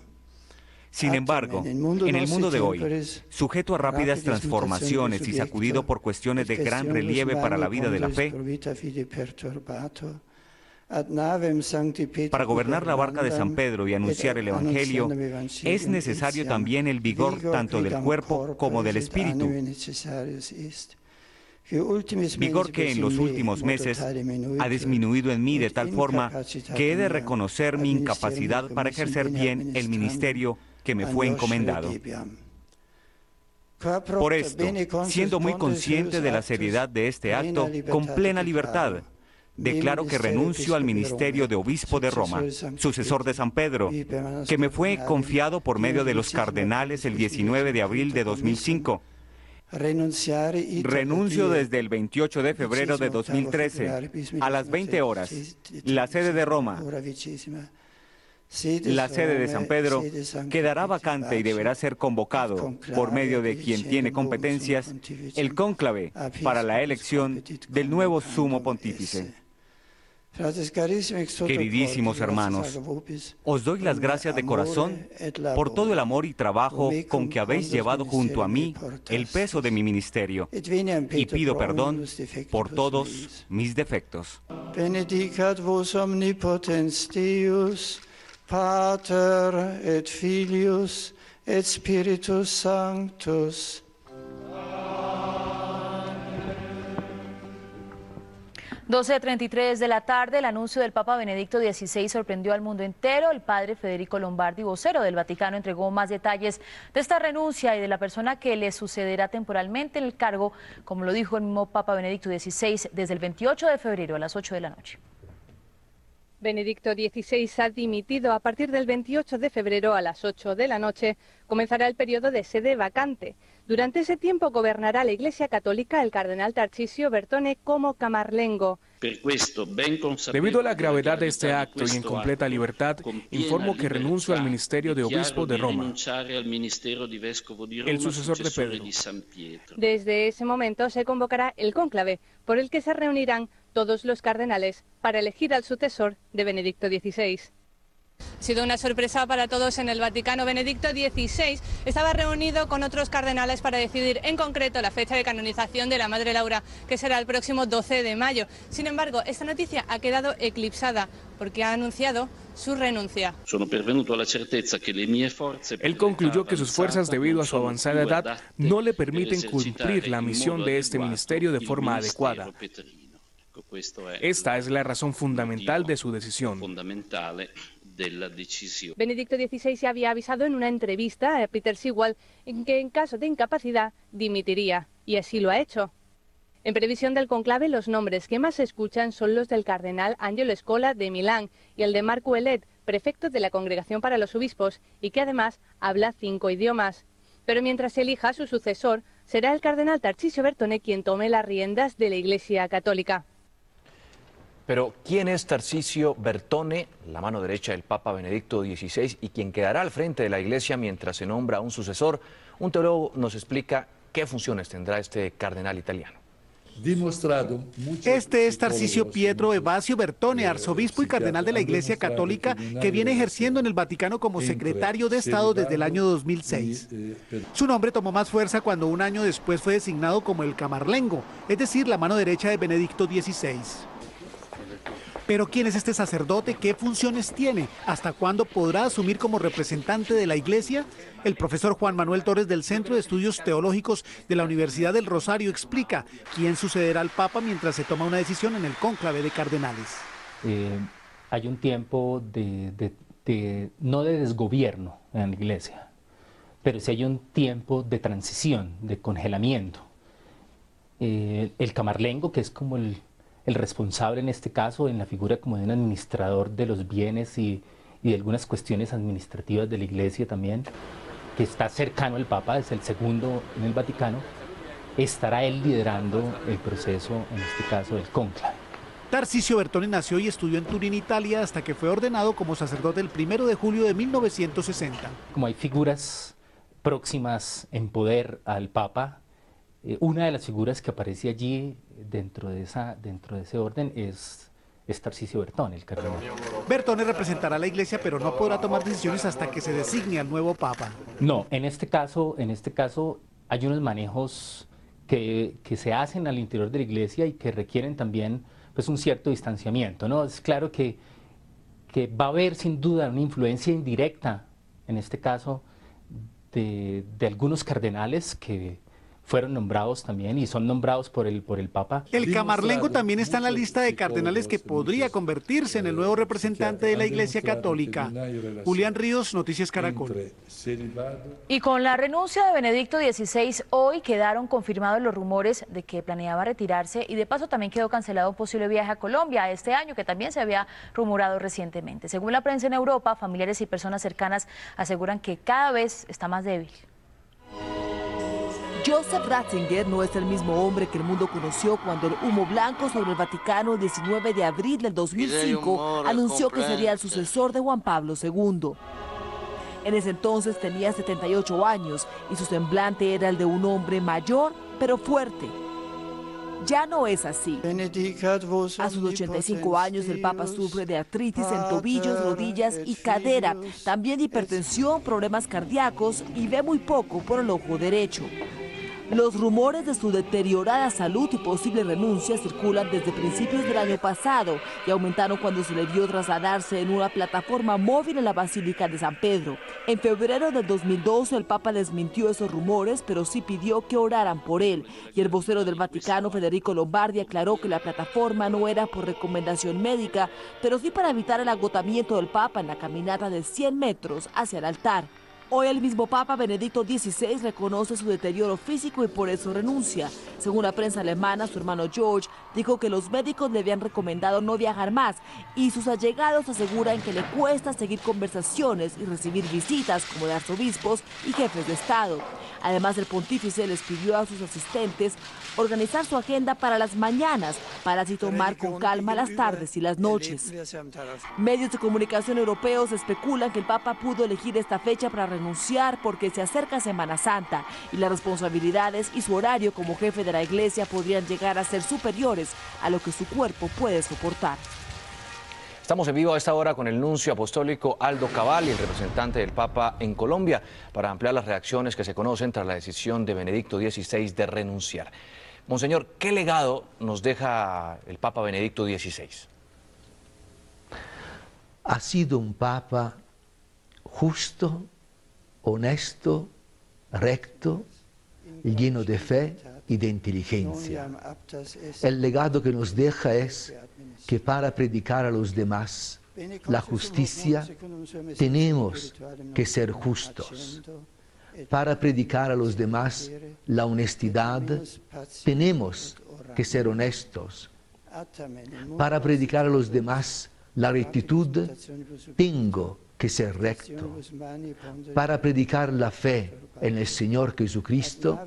Speaker 5: Sin embargo, en el mundo de hoy, sujeto a rápidas transformaciones y sacudido por cuestiones de gran relieve para la vida de la fe, para gobernar la barca de San Pedro y anunciar el Evangelio, es necesario también el vigor tanto del cuerpo como del espíritu. Vigor que en los últimos meses ha disminuido en mí de tal forma que he de reconocer mi incapacidad para ejercer bien el ministerio que me fue encomendado. Por esto, siendo muy consciente de la seriedad de este acto, con plena libertad, declaro que renuncio al ministerio de obispo de Roma, sucesor de San Pedro, que me fue confiado por medio de los cardenales el 19 de abril de 2005. Renuncio desde el 28 de febrero de 2013 a las 20 horas, la sede de Roma. La sede de San Pedro quedará vacante y deberá ser convocado, por medio de quien tiene competencias, el cónclave para la elección del nuevo sumo pontífice. Queridísimos hermanos, os doy las gracias de corazón por todo el amor y trabajo con que habéis llevado junto a mí el peso de mi ministerio, y pido perdón por todos mis defectos.
Speaker 2: Benedicat vos omnipotens Deus, Pater et Filius et Spiritus Sanctus.
Speaker 4: 12:33 de la tarde, el anuncio del Papa Benedicto XVI sorprendió al mundo entero. El padre Federico Lombardi, vocero del Vaticano, entregó más detalles de esta renuncia y de la persona que le sucederá temporalmente en el cargo, como lo dijo el mismo Papa Benedicto XVI, desde el 28 de febrero a las 8 de la noche.
Speaker 6: Benedicto XVI ha dimitido. A partir del 28 de febrero a las 8 de la noche comenzará el periodo de sede vacante. Durante ese tiempo gobernará la Iglesia Católica el cardenal Tarcisio Bertone como camarlengo.
Speaker 7: Debido a la gravedad de este acto y en completa libertad, informo que renuncio al ministerio de obispo de Roma, el sucesor de Pedro.
Speaker 6: Desde ese momento se convocará el cónclave, por el que se reunirán todos los cardenales para elegir al sucesor de Benedicto XVI. Ha sido una sorpresa para todos en el Vaticano. Benedicto XVI estaba reunido con otros cardenales para decidir en concreto la fecha de canonización de la Madre Laura, que será el próximo 12 de mayo. Sin embargo, esta noticia ha quedado eclipsada porque ha anunciado su renuncia.
Speaker 7: Él concluyó que sus fuerzas, debido a su avanzada edad, no le permiten cumplir la misión de este ministerio de forma adecuada. Esta es la razón fundamental de su decisión.
Speaker 6: Benedicto XVI se había avisado en una entrevista a Peter Sewell en que en caso de incapacidad dimitiría, y así lo ha hecho. En previsión del conclave, los nombres que más se escuchan son los del cardenal Angelo Scola de Milán y el de Marco Ouellet, prefecto de la Congregación para los Obispos, y que además habla 5 idiomas. Pero mientras se elija su sucesor, será el cardenal Tarcisio Bertone quien tome las riendas de la Iglesia Católica.
Speaker 3: Pero, ¿quién es Tarcisio Bertone, la mano derecha del Papa Benedicto XVI y quien quedará al frente de la Iglesia mientras se nombra un sucesor? Un teólogo nos explica qué funciones tendrá este cardenal italiano.
Speaker 1: Este es Tarcisio Pietro Evasio Bertone, arzobispo y cardenal de la Iglesia Católica, que viene ejerciendo en el Vaticano como secretario de Estado desde el año 2006. Su nombre tomó más fuerza cuando un año después fue designado como el camarlengo, es decir, la mano derecha de Benedicto XVI. Pero ¿quién es este sacerdote? ¿Qué funciones tiene? ¿Hasta cuándo podrá asumir como representante de la Iglesia? El profesor Juan Manuel Torres del Centro de Estudios Teológicos de la Universidad del Rosario explica quién sucederá al Papa mientras se toma una decisión en el cónclave de cardenales.
Speaker 8: Hay un tiempo no de desgobierno en la Iglesia, pero sí hay un tiempo de transición, de congelamiento. El camarlengo, que es como el responsable en este caso, en la figura como de un administrador de los bienes y de algunas cuestiones administrativas de la Iglesia también, que está cercano al Papa, es el segundo en el Vaticano, estará él liderando el proceso, en este caso, del cónclave.
Speaker 1: Tarcisio Bertone nació y estudió en Turín, Italia, hasta que fue ordenado como sacerdote el 1 de julio de 1960.
Speaker 8: Como hay figuras próximas en poder al Papa, una de las figuras que aparece allí dentro de ese orden es Tarcisio Bertone, el cardenal.
Speaker 1: Bertone representará a la Iglesia, pero no podrá tomar decisiones hasta que se designe al nuevo Papa.
Speaker 8: No, en este caso hay unos manejos que se hacen al interior de la Iglesia y que requieren también pues, un cierto distanciamiento, ¿no? Es claro que va a haber sin duda una influencia indirecta, en este caso, de algunos cardenales que fueron nombrados también y son nombrados por el Papa.
Speaker 1: El camarlengo también está en la lista de cardenales que podría convertirse en el nuevo representante de la Iglesia Católica. Julián Ríos, Noticias Caracol.
Speaker 4: Y con la renuncia de Benedicto XVI, hoy quedaron confirmados los rumores de que planeaba retirarse y de paso también quedó cancelado un posible viaje a Colombia este año, que también se había rumorado recientemente. Según la prensa en Europa, familiares y personas cercanas aseguran que cada vez está más débil.
Speaker 18: Joseph Ratzinger no es el mismo hombre que el mundo conoció cuando el humo blanco sobre el Vaticano el 19 de abril del 2005 anunció que sería el sucesor de Juan Pablo II. En ese entonces tenía 78 años y su semblante era el de un hombre mayor, pero fuerte. Ya no es así. A sus 85 años el Papa sufre de artritis en tobillos, rodillas y cadera, también hipertensión, problemas cardíacos y ve muy poco por el ojo derecho. Los rumores de su deteriorada salud y posible renuncia circulan desde principios del año pasado y aumentaron cuando se le vio trasladarse en una plataforma móvil en la Basílica de San Pedro. En febrero del 2012 el Papa desmintió esos rumores, pero sí pidió que oraran por él. Y el vocero del Vaticano, Federico Lombardi, aclaró que la plataforma no era por recomendación médica, pero sí para evitar el agotamiento del Papa en la caminata de 100 metros hacia el altar. Hoy el mismo Papa Benedicto XVI reconoce su deterioro físico y por eso renuncia. Según la prensa alemana, su hermano George dijo que los médicos le habían recomendado no viajar más y sus allegados aseguran que le cuesta seguir conversaciones y recibir visitas como de arzobispos y jefes de Estado. Además, el pontífice les pidió a sus asistentes organizar su agenda para las mañanas para así tomar con calma las tardes y las noches. Medios de comunicación europeos especulan que el Papa pudo elegir esta fecha para renunciar porque se acerca Semana Santa y las responsabilidades y su horario como jefe de la Iglesia podrían llegar a ser superiores a lo que su cuerpo puede soportar.
Speaker 3: Estamos en vivo a esta hora con el nuncio apostólico Aldo Cavalli, el representante del Papa en Colombia, para ampliar las reacciones que se conocen tras la decisión de Benedicto XVI de renunciar. Monseñor, ¿qué legado nos deja el Papa Benedicto XVI?
Speaker 10: Ha sido un Papa justo, honesto, recto, lleno de fe y de inteligencia. El legado que nos deja es que para predicar a los demás la justicia tenemos que ser justos. Para predicar a los demás la honestidad tenemos que ser honestos. Para predicar a los demás la rectitud tengo que ser recto. Para predicar la fe en el Señor Jesucristo,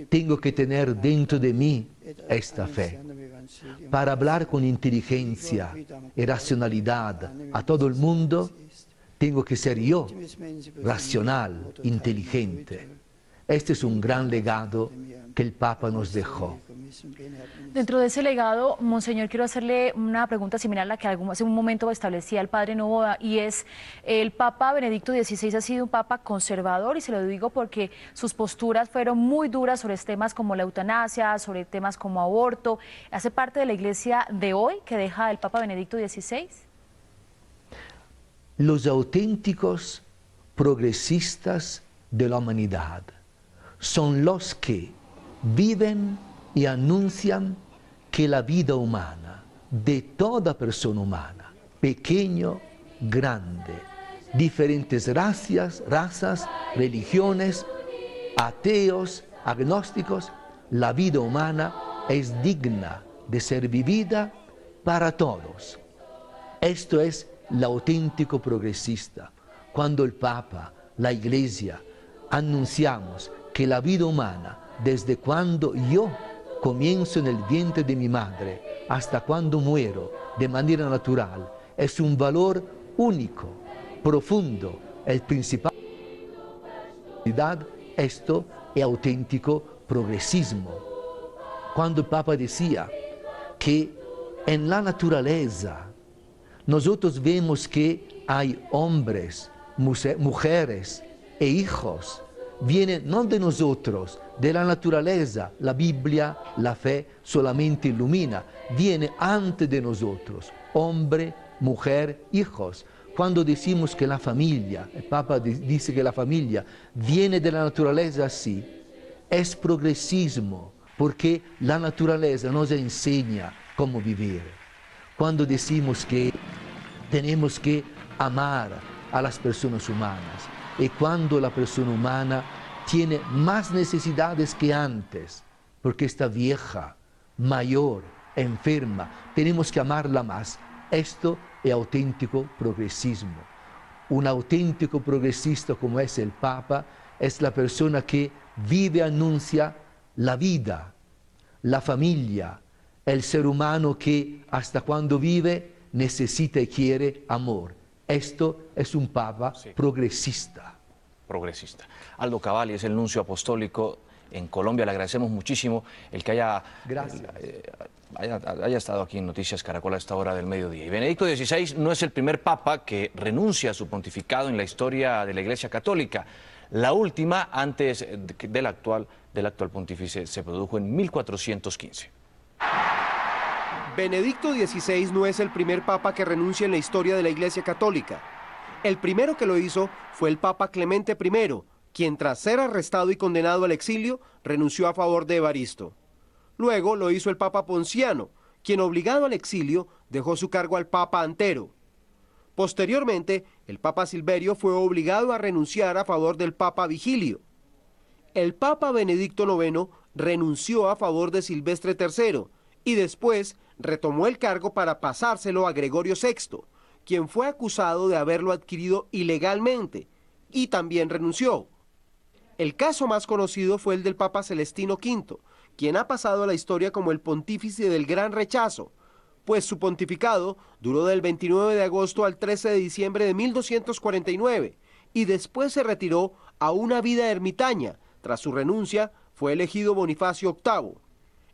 Speaker 10: tengo que tener dentro de mí esta fe. Para hablar con inteligencia y racionalidad a todo el mundo, tengo que ser yo racional, inteligente. Este es un gran legado que el Papa nos dejó.
Speaker 4: Dentro de ese legado, Monseñor, quiero hacerle una pregunta similar a la que hace un momento establecía el Padre Novoa, y es, el Papa Benedicto XVI ha sido un Papa conservador, y se lo digo porque sus posturas fueron muy duras sobre temas como la eutanasia, sobre temas como aborto. ¿Hace parte de la Iglesia de hoy que deja el Papa Benedicto XVI?
Speaker 10: Los auténticos progresistas de la humanidad son los que viven y anuncian que la vida humana, de toda persona humana, pequeño, grande, diferentes razas, religiones, ateos, agnósticos, la vida humana es digna de ser vivida para todos. Esto es el auténtico progresista. Cuando el Papa, la Iglesia, anunciamos que la vida humana, desde cuando yo comienzo en el vientre de mi madre hasta cuando muero de manera natural, es un valor único, profundo, el principal. Esto es auténtico progresismo. Cuando el Papa decía que en la naturaleza nosotros vemos que hay hombres, mujeres e hijos, vienen no de nosotros, de la naturaleza. La Biblia, la fe solamente ilumina, viene antes de nosotros, hombre, mujer, hijos. Cuando decimos que la familia, el Papa dice que la familia viene de la naturaleza así, es progresismo, porque la naturaleza nos enseña cómo vivir. Cuando decimos que tenemos que amar a las personas humanas, y cuando la persona humana tiene más necesidades que antes, porque está vieja, mayor, enferma, tenemos que amarla más. Esto es auténtico progresismo. Un auténtico progresista como es el Papa es la persona que vive, anuncia la vida, la familia, el ser humano que hasta cuando vive necesita y quiere amor. Esto es un Papa progresista.
Speaker 3: Progresista. Aldo Cavalli es el nuncio apostólico en Colombia. Le agradecemos muchísimo el que haya estado aquí en Noticias Caracol a esta hora del mediodía. Y Benedicto XVI no es el primer papa que renuncia a su pontificado en la historia de la Iglesia Católica. La última, antes del actual pontífice, se produjo en 1415.
Speaker 19: Benedicto XVI no es el primer papa que renuncia en la historia de la Iglesia Católica. El primero que lo hizo fue el Papa Clemente I, quien tras ser arrestado y condenado al exilio, renunció a favor de Evaristo. Luego lo hizo el Papa Ponciano, quien obligado al exilio dejó su cargo al Papa Antero. Posteriormente, el Papa Silverio fue obligado a renunciar a favor del Papa Vigilio. El Papa Benedicto IX renunció a favor de Silvestre III y después retomó el cargo para pasárselo a Gregorio VI, quien fue acusado de haberlo adquirido ilegalmente, y también renunció. El caso más conocido fue el del Papa Celestino V, quien ha pasado a la historia como el pontífice del gran rechazo, pues su pontificado duró del 29 de agosto al 13 de diciembre de 1249, y después se retiró a una vida ermitaña. Tras su renuncia, fue elegido Bonifacio VIII.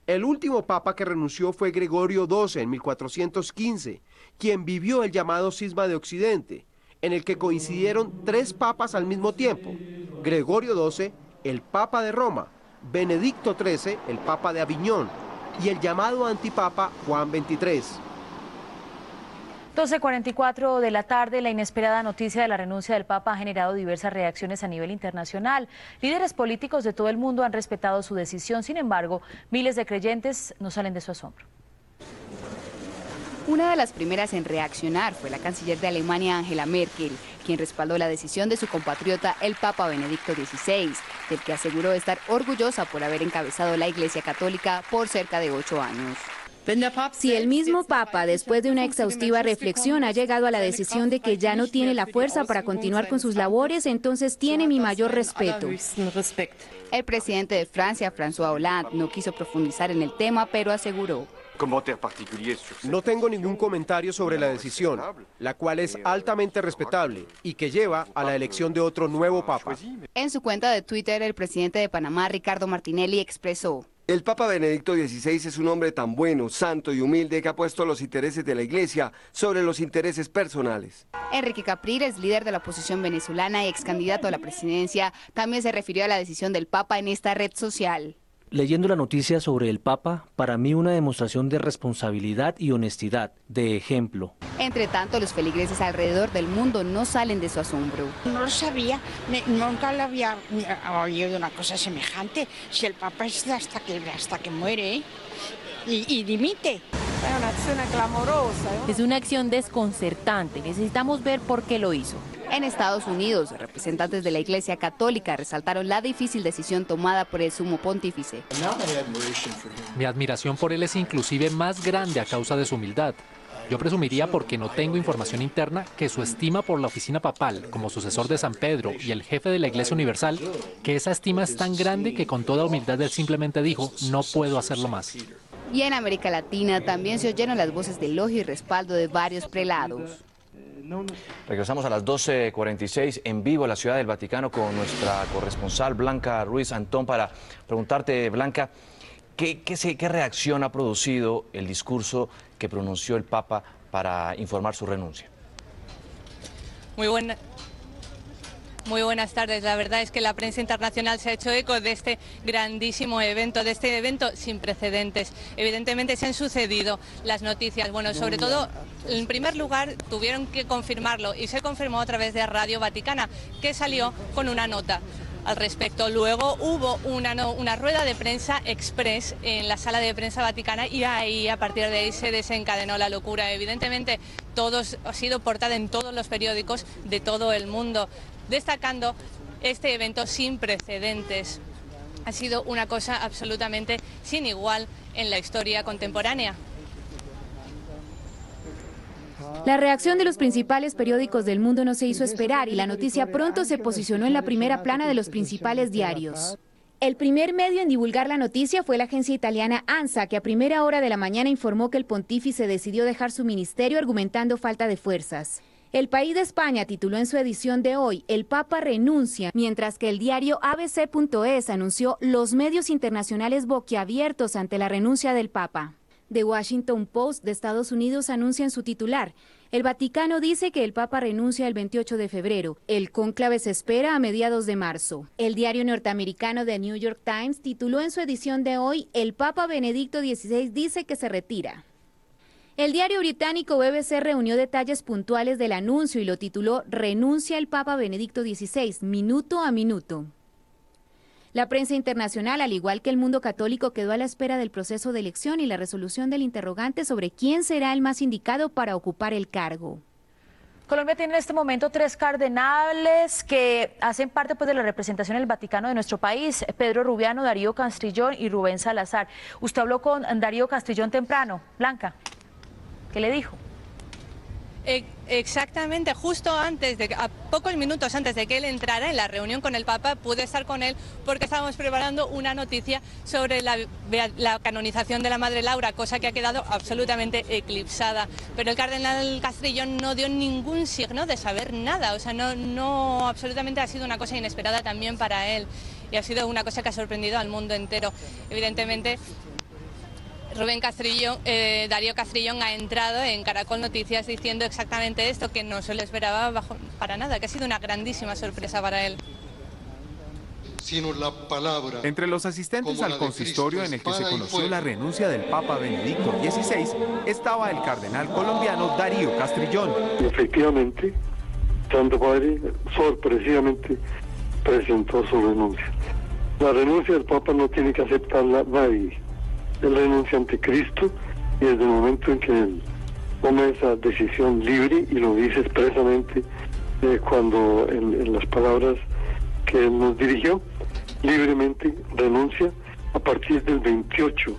Speaker 19: El último papa que renunció fue Gregorio XII en 1415, quien vivió el llamado Cisma de Occidente, en el que coincidieron 3 papas al mismo tiempo: Gregorio XII, el Papa de Roma, Benedicto XIII, el Papa de Aviñón, y el llamado antipapa Juan XXIII.
Speaker 4: 12:44 de la tarde, la inesperada noticia de la renuncia del Papa ha generado diversas reacciones a nivel internacional. Líderes políticos de todo el mundo han respetado su decisión, sin embargo, miles de creyentes no salen de su asombro.
Speaker 20: Una de las primeras en reaccionar fue la canciller de Alemania, Angela Merkel, quien respaldó la decisión de su compatriota, el Papa Benedicto XVI, del que aseguró estar orgullosa por haber encabezado la Iglesia Católica por cerca de 8 años.
Speaker 21: Si el mismo Papa, después de una exhaustiva reflexión, ha llegado a la decisión de que ya no tiene la fuerza para continuar con sus labores, entonces tiene mi mayor respeto.
Speaker 20: El presidente de Francia, François Hollande, no quiso profundizar en el tema, pero aseguró:
Speaker 19: no tengo ningún comentario sobre la decisión, la cual es altamente respetable y que lleva a la elección de otro nuevo Papa.
Speaker 20: En su cuenta de Twitter, el presidente de Panamá, Ricardo Martinelli, expresó:
Speaker 22: el Papa Benedicto XVI es un hombre tan bueno, santo y humilde que ha puesto los intereses de la Iglesia sobre los intereses personales.
Speaker 20: Enrique Capriles, líder de la oposición venezolana y ex candidato a la presidencia, también se refirió a la decisión del Papa en esta red social.
Speaker 23: Leyendo la noticia sobre el Papa, para mí una demostración de responsabilidad y honestidad, de ejemplo.
Speaker 20: Entre tanto, los feligreses alrededor del mundo no salen de su asombro.
Speaker 24: No lo sabía, nunca lo había oído una cosa semejante. Si el Papa es hasta que muere y dimite.
Speaker 25: Es una acción clamorosa.
Speaker 21: Es una acción desconcertante, necesitamos ver por qué lo hizo.
Speaker 20: En Estados Unidos, representantes de la Iglesia Católica resaltaron la difícil decisión tomada por el sumo pontífice.
Speaker 8: Mi admiración por él es inclusive más grande a causa de su humildad. Yo presumiría, porque no tengo información interna, que su estima por la oficina papal como sucesor de San Pedro y el jefe de la Iglesia Universal, que esa estima es tan grande que con toda humildad él simplemente dijo: no puedo hacerlo más.
Speaker 20: Y en América Latina también se oyeron las voces de elogio y respaldo de varios prelados.
Speaker 3: Regresamos a las 12:46 en vivo a la Ciudad del Vaticano con nuestra corresponsal Blanca Ruiz Antón para preguntarte, Blanca, ¿qué reacción ha producido el discurso que pronunció el Papa para informar su renuncia?
Speaker 6: Muy buenas tardes. La verdad es que la prensa internacional se ha hecho eco de este grandísimo evento, de este evento sin precedentes. Evidentemente se han sucedido las noticias. Bueno, sobre todo, en primer lugar, tuvieron que confirmarlo y se confirmó a través de Radio Vaticana, que salió con una nota al respecto. Luego hubo una rueda de prensa express en la sala de prensa vaticana y ahí, a partir de ahí, se desencadenó la locura. Evidentemente, ha sido portada en todos los periódicos de todo el mundo, destacando este evento sin precedentes. Ha sido una cosa absolutamente sin igual en la historia contemporánea.
Speaker 21: La reacción de los principales periódicos del mundo no se hizo esperar y la noticia pronto se posicionó en la primera plana de los principales diarios. El primer medio en divulgar la noticia fue la agencia italiana ANSA, que a primera hora de la mañana informó que el pontífice decidió dejar su ministerio argumentando falta de fuerzas. El País de España tituló en su edición de hoy, "El Papa renuncia", mientras que el diario ABC.es anunció los medios internacionales boquiabiertos ante la renuncia del Papa. The Washington Post de Estados Unidos anuncia en su titular, "El Vaticano dice que el Papa renuncia el 28 de febrero. El cónclave se espera a mediados de marzo". El diario norteamericano The New York Times tituló en su edición de hoy, "El Papa Benedicto XVI dice que se retira". El diario británico BBC reunió detalles puntuales del anuncio y lo tituló "Renuncia el Papa Benedicto XVI, minuto a minuto". La prensa internacional, al igual que el mundo católico, quedó a la espera del proceso de elección y la resolución del interrogante sobre quién será el más indicado para ocupar el cargo.
Speaker 4: Colombia tiene en este momento 3 cardenales que hacen parte de la representación en el Vaticano de nuestro país: Pedro Rubiano, Darío Castrillón y Rubén Salazar. Usted habló con Darío Castrillón temprano. Blanca, ¿qué le dijo?
Speaker 6: Exactamente, justo antes a pocos minutos antes de que él entrara en la reunión con el Papa, pude estar con él porque estábamos preparando una noticia sobre la canonización de la Madre Laura, cosa que ha quedado absolutamente eclipsada. Pero el cardenal Castrillón no dio ningún signo de saber nada, o sea, no, absolutamente ha sido una cosa inesperada también para él y ha sido una cosa que ha sorprendido al mundo entero. Evidentemente, Darío Castrillón ha entrado en Caracol Noticias diciendo exactamente esto, que no se lo esperaba para nada, que ha sido una grandísima sorpresa para él.
Speaker 9: Entre los asistentes al consistorio en el que se conoció la renuncia del Papa Benedicto XVI estaba el cardenal colombiano Darío Castrillón.
Speaker 11: Efectivamente, Santo Padre sorpresivamente presentó su renuncia. La renuncia del Papa no tiene que aceptarla nadie. Él renuncia ante Cristo y desde el momento en que él toma esa decisión libre, y lo dice expresamente cuando en las palabras que él nos dirigió, libremente renuncia a partir del 28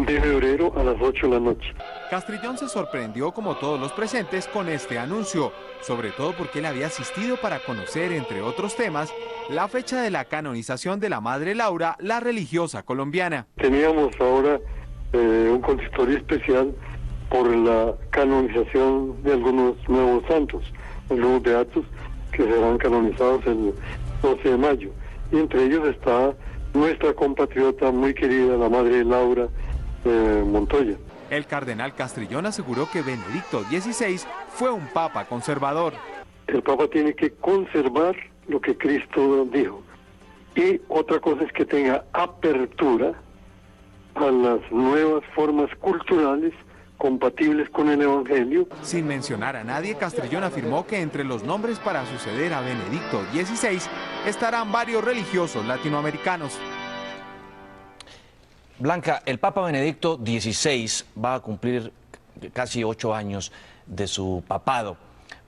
Speaker 11: de febrero a las 8 de la noche.
Speaker 9: Castrillón se sorprendió, como todos los presentes, con este anuncio, sobre todo porque él había asistido para conocer, entre otros temas, la fecha de la canonización de la Madre Laura, la religiosa colombiana.
Speaker 11: Teníamos ahora un consistorio especial por la canonización de algunos nuevos santos, algunos beatos que serán canonizados el 12 de mayo. Y entre ellos está nuestra compatriota muy querida, la Madre Laura Montoya.
Speaker 9: El cardenal Castrillón aseguró que Benedicto XVI fue un papa conservador.
Speaker 11: El papa tiene que conservar lo que Cristo dijo. Y otra cosa es que tenga apertura a las nuevas formas culturales compatibles con el Evangelio.
Speaker 9: Sin mencionar a nadie, Castrillón afirmó que entre los nombres para suceder a Benedicto XVI estarán varios religiosos latinoamericanos.
Speaker 3: Blanca, el Papa Benedicto XVI va a cumplir casi 8 años de su papado,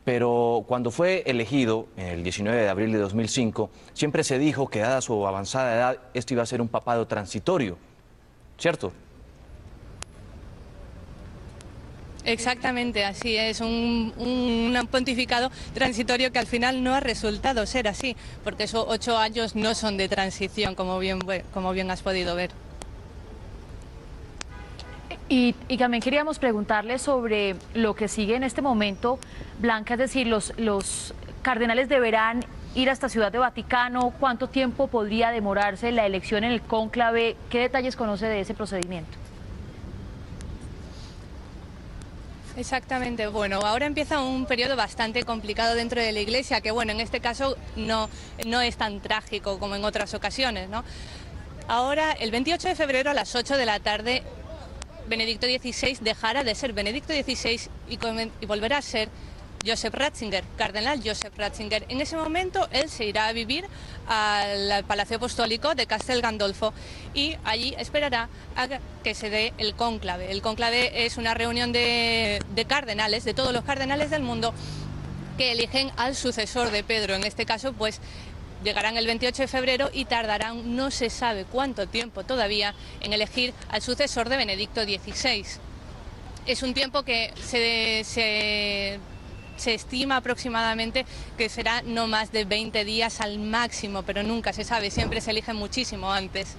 Speaker 3: pero cuando fue elegido el 19 de abril de 2005, siempre se dijo que dada su avanzada edad, esto iba a ser un papado transitorio, ¿cierto?
Speaker 6: Exactamente, así es, un pontificado transitorio que al final no ha resultado ser así, porque esos 8 años no son de transición, como bien has podido ver.
Speaker 4: Y también queríamos preguntarle sobre lo que sigue en este momento, Blanca, es decir, los cardenales deberán ir hasta Ciudad de Vaticano. ¿Cuánto tiempo podría demorarse la elección en el cónclave? ¿Qué detalles conoce de ese procedimiento?
Speaker 6: Exactamente, bueno, ahora empieza un periodo bastante complicado dentro de la Iglesia, que bueno, en este caso no es tan trágico como en otras ocasiones, ¿no? Ahora, el 28 de febrero a las 8 de la tarde, Benedicto XVI dejará de ser Benedicto XVI y volverá a ser Joseph Ratzinger, cardenal Joseph Ratzinger. En ese momento él se irá a vivir al Palacio Apostólico de Castel Gandolfo y allí esperará a que se dé el cónclave. El cónclave es una reunión de cardenales, de todos los cardenales del mundo, que eligen al sucesor de Pedro. En este caso, pues, llegarán el 28 de febrero y tardarán no se sabe cuánto tiempo todavía en elegir al sucesor de Benedicto XVI. Es un tiempo que se estima aproximadamente que será no más de 20 días al máximo, pero nunca se sabe, siempre se elige muchísimo antes.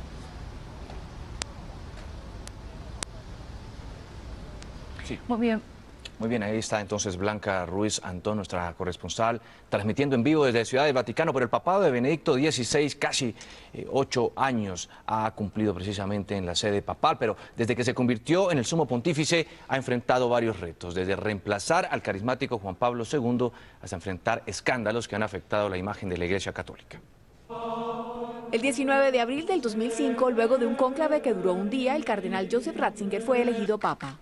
Speaker 3: Sí.
Speaker 4: Muy bien,
Speaker 3: ahí está entonces Blanca Ruiz Antón, nuestra corresponsal, transmitiendo en vivo desde Ciudad del Vaticano. Pero el papado de Benedicto XVI, casi 8 años, ha cumplido precisamente en la sede papal, pero desde que se convirtió en el sumo pontífice ha enfrentado varios retos, desde reemplazar al carismático Juan Pablo II hasta enfrentar escándalos que han afectado la imagen de la Iglesia Católica.
Speaker 21: El 19 de abril del 2005, luego de un cónclave que duró un día, el cardenal Joseph Ratzinger fue elegido papa.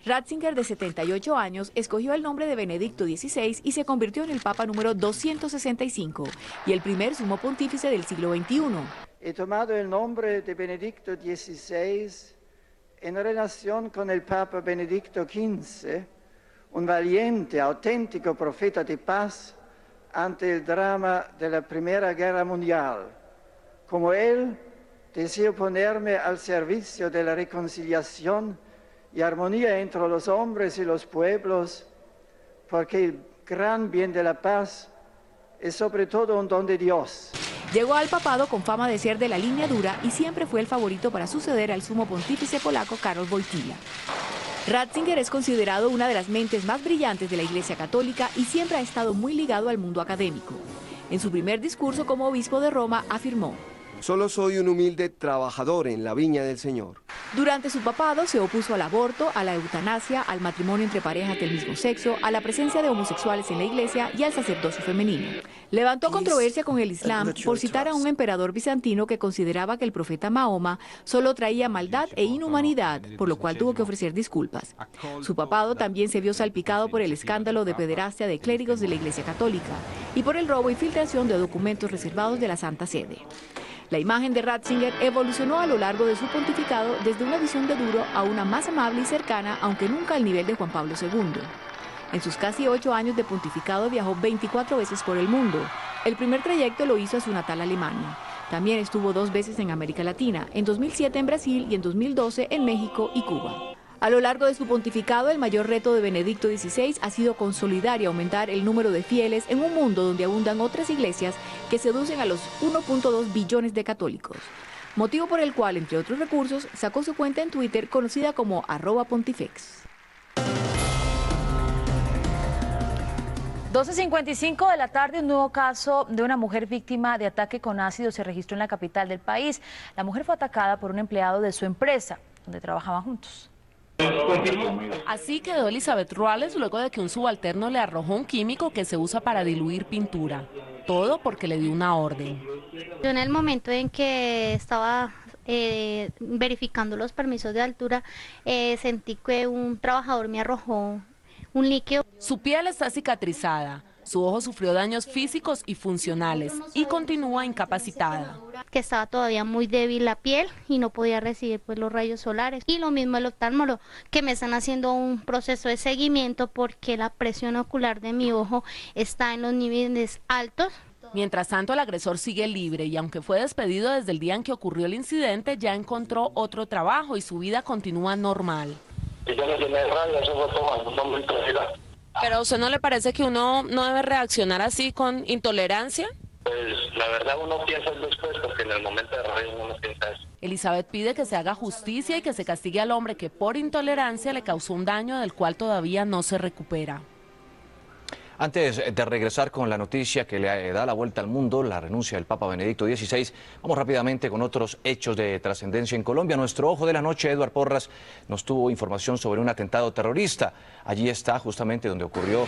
Speaker 21: Ratzinger, de 78 años, escogió el nombre de Benedicto XVI y se convirtió en el papa número 265 y el primer sumo pontífice del siglo XXI.
Speaker 2: He tomado el nombre de Benedicto XVI en relación con el papa Benedicto XV, un valiente, auténtico profeta de paz ante el drama de la Primera Guerra Mundial. Como él, deseo ponerme al servicio de la reconciliación y armonía entre los hombres y los pueblos, porque el gran bien de la paz es sobre todo un don de Dios.
Speaker 21: Llegó al papado con fama de ser de la línea dura y siempre fue el favorito para suceder al sumo pontífice polaco Karol Wojtyła. Ratzinger es considerado una de las mentes más brillantes de la Iglesia Católica y siempre ha estado muy ligado al mundo académico. En su primer discurso como obispo de Roma afirmó:
Speaker 22: solo soy un humilde trabajador en la viña del Señor.
Speaker 21: Durante su papado se opuso al aborto, a la eutanasia, al matrimonio entre parejas del mismo sexo, a la presencia de homosexuales en la iglesia y al sacerdocio femenino. Levantó controversia con el Islam por citar a un emperador bizantino que consideraba que el profeta Mahoma solo traía maldad e inhumanidad, por lo cual tuvo que ofrecer disculpas. Su papado también se vio salpicado por el escándalo de pederastia de clérigos de la Iglesia Católica y por el robo y filtración de documentos reservados de la Santa Sede. La imagen de Ratzinger evolucionó a lo largo de su pontificado desde una visión de duro a una más amable y cercana, aunque nunca al nivel de Juan Pablo II. En sus casi 8 años de pontificado viajó 24 veces por el mundo. El primer trayecto lo hizo a su natal Alemania. También estuvo 2 veces en América Latina, en 2007 en Brasil y en 2012 en México y Cuba. A lo largo de su pontificado, el mayor reto de Benedicto XVI ha sido consolidar y aumentar el número de fieles en un mundo donde abundan otras iglesias que seducen a los 1.2 billones de católicos. Motivo por el cual, entre otros recursos, sacó su cuenta en Twitter conocida como @pontifex.
Speaker 4: 12:55 de la tarde, un nuevo caso de una mujer víctima de ataque con ácido se registró en la capital del país. La mujer fue atacada por un empleado de su empresa, donde trabajaban juntos.
Speaker 12: Así quedó Elizabeth Ruales luego de que un subalterno le arrojó un químico que se usa para diluir pintura. Todo porque le dio una orden.
Speaker 13: Yo en el momento en que estaba verificando los permisos de altura, sentí que un trabajador me arrojó un líquido.
Speaker 12: Su piel está cicatrizada. Su ojo sufrió daños físicos y funcionales y continúa incapacitada.
Speaker 13: Que estaba todavía muy débil la piel y no podía recibir pues los rayos solares. Y lo mismo el oftalmólogo, que me están haciendo un proceso de seguimiento porque la presión ocular de mi ojo está en los niveles altos.
Speaker 12: Mientras tanto, el agresor sigue libre y aunque fue despedido desde el día en que ocurrió el incidente, ya encontró otro trabajo y su vida continúa normal. ¿Pero a usted no le parece que uno no debe reaccionar así con intolerancia?
Speaker 14: Pues la verdad uno piensa después, porque en el momento de rabia uno no piensa eso.
Speaker 12: Elizabeth pide que se haga justicia y que se castigue al hombre que por intolerancia le causó un daño del cual todavía no se recupera.
Speaker 3: Antes de regresar con la noticia que le da la vuelta al mundo, la renuncia del Papa Benedicto XVI, vamos rápidamente con otros hechos de trascendencia en Colombia. Nuestro ojo de la noche, Eduard Porras, nos tuvo información sobre un atentado terrorista. Allí está justamente donde ocurrió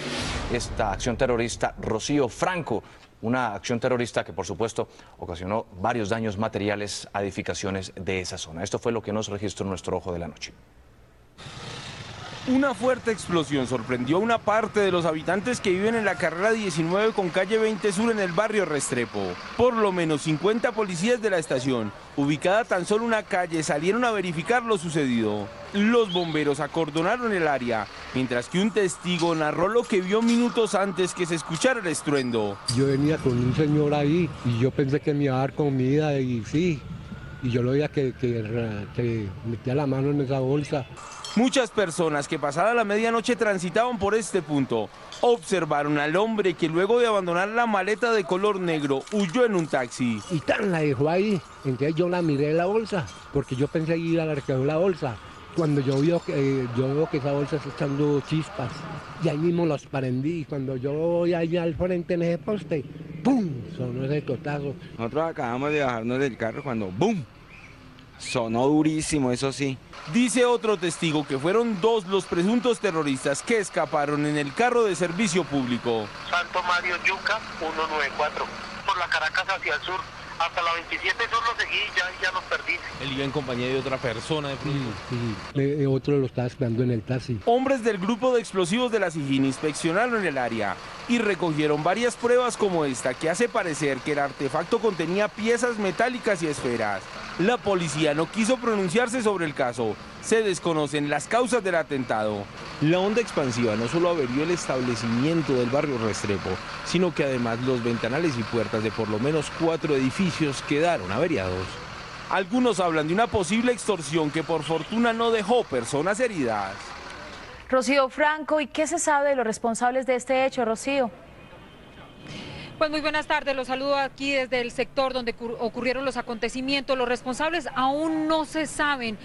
Speaker 3: esta acción terrorista, Rocío Franco. Una acción terrorista que, por supuesto, ocasionó varios daños materiales a edificaciones de esa zona. Esto fue lo que nos registró nuestro ojo de la noche.
Speaker 15: Una fuerte explosión sorprendió a una parte de los habitantes que viven en la carrera 19 con calle 20 Sur en el barrio Restrepo. Por lo menos 50 policías de la estación, ubicada a tan solo una calle, salieron a verificar lo sucedido. Los bomberos acordonaron el área, mientras que un testigo narró lo que vio minutos antes que se escuchara el estruendo.
Speaker 16: Yo venía con un señor ahí y yo pensé que me iba a dar comida y sí, y yo lo veía que metía la mano en esa bolsa.
Speaker 15: Muchas personas que pasada la medianoche transitaban por este punto observaron al hombre que luego de abandonar la maleta de color negro huyó en un taxi.
Speaker 16: Y tan la dejó ahí, entonces yo la miré en la bolsa, porque yo pensé ir a recoger la bolsa. Cuando yo veo que esa bolsa está echando chispas, y ahí mismo los prendí, y cuando yo voy allá al frente en ese poste, ¡pum!, sonó ese totazo.
Speaker 1: Nosotros acabamos de bajarnos del carro cuando ¡bum!, sonó durísimo, eso sí.
Speaker 15: Dice otro testigo que fueron 2 los presuntos terroristas que escaparon en el carro de servicio público.
Speaker 14: Santo Mario Yuca 194, por la Caracas hacia el sur. Hasta la 27 sur lo seguí y ya los perdí.
Speaker 15: Él iba en compañía de otra persona de pronto.
Speaker 16: Sí. Otro lo estaba esperando en el taxi.
Speaker 15: Hombres del grupo de explosivos de la SIJIN inspeccionaron el área y recogieron varias pruebas como esta que hace parecer que el artefacto contenía piezas metálicas y esferas. La policía no quiso pronunciarse sobre el caso. Se desconocen las causas del atentado. La onda expansiva no solo averió el establecimiento del barrio Restrepo, sino que además los ventanales y puertas de por lo menos 4 edificios quedaron averiados. Algunos hablan de una posible extorsión que por fortuna no dejó personas heridas.
Speaker 4: Rocío Franco, ¿y qué se sabe de los responsables de este hecho, Rocío?
Speaker 5: Pues muy buenas tardes, los saludo aquí desde el sector donde ocurrieron los acontecimientos. Los responsables aún no se saben.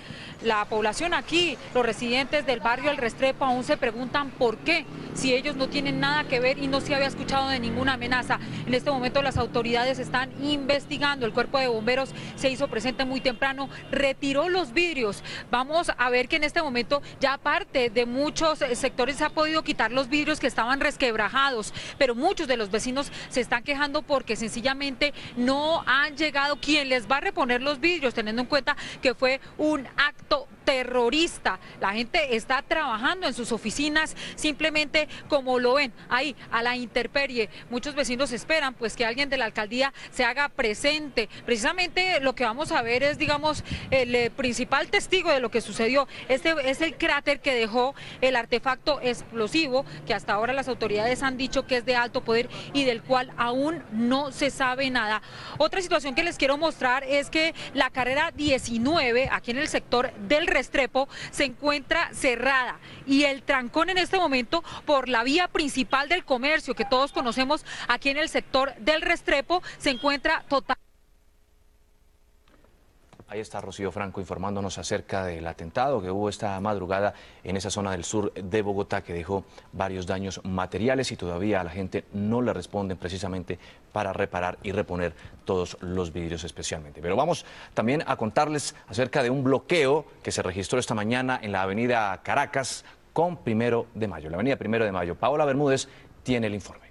Speaker 5: La población aquí, los residentes del barrio El Restrepo aún se preguntan por qué, si ellos no tienen nada que ver y no se había escuchado de ninguna amenaza. En este momento las autoridades están investigando, el cuerpo de bomberos se hizo presente muy temprano, retiró los vidrios. Vamos a ver que en este momento ya parte de muchos sectores se ha podido quitar los vidrios que estaban resquebrajados, pero muchos de los vecinos se están quejando porque sencillamente no han llegado quien les va a reponer los vidrios, teniendo en cuenta que fue un acto terrorista. La gente está trabajando en sus oficinas simplemente como lo ven ahí a la intemperie. Muchos vecinos esperan pues que alguien de la alcaldía se haga presente. Precisamente lo que vamos a ver es, digamos, el principal testigo de lo que sucedió. Este es el cráter que dejó el artefacto explosivo que hasta ahora las autoridades han dicho que es de alto poder y del cual aún no se sabe nada. Otra situación que les quiero mostrar es que la carrera 19 aquí en el sector del Restrepo se encuentra cerrada y el trancón en este momento por la vía principal del comercio que todos conocemos aquí en el sector del Restrepo se encuentra total.
Speaker 3: Ahí está Rocío Franco informándonos acerca del atentado que hubo esta madrugada en esa zona del sur de Bogotá que dejó varios daños materiales y todavía a la gente no le responden precisamente para reparar y reponer todos los vidrios especialmente. Pero vamos también a contarles acerca de un bloqueo que se registró esta mañana en la avenida Caracas con 1 de Mayo, la avenida 1 de Mayo. Paola Bermúdez tiene el informe.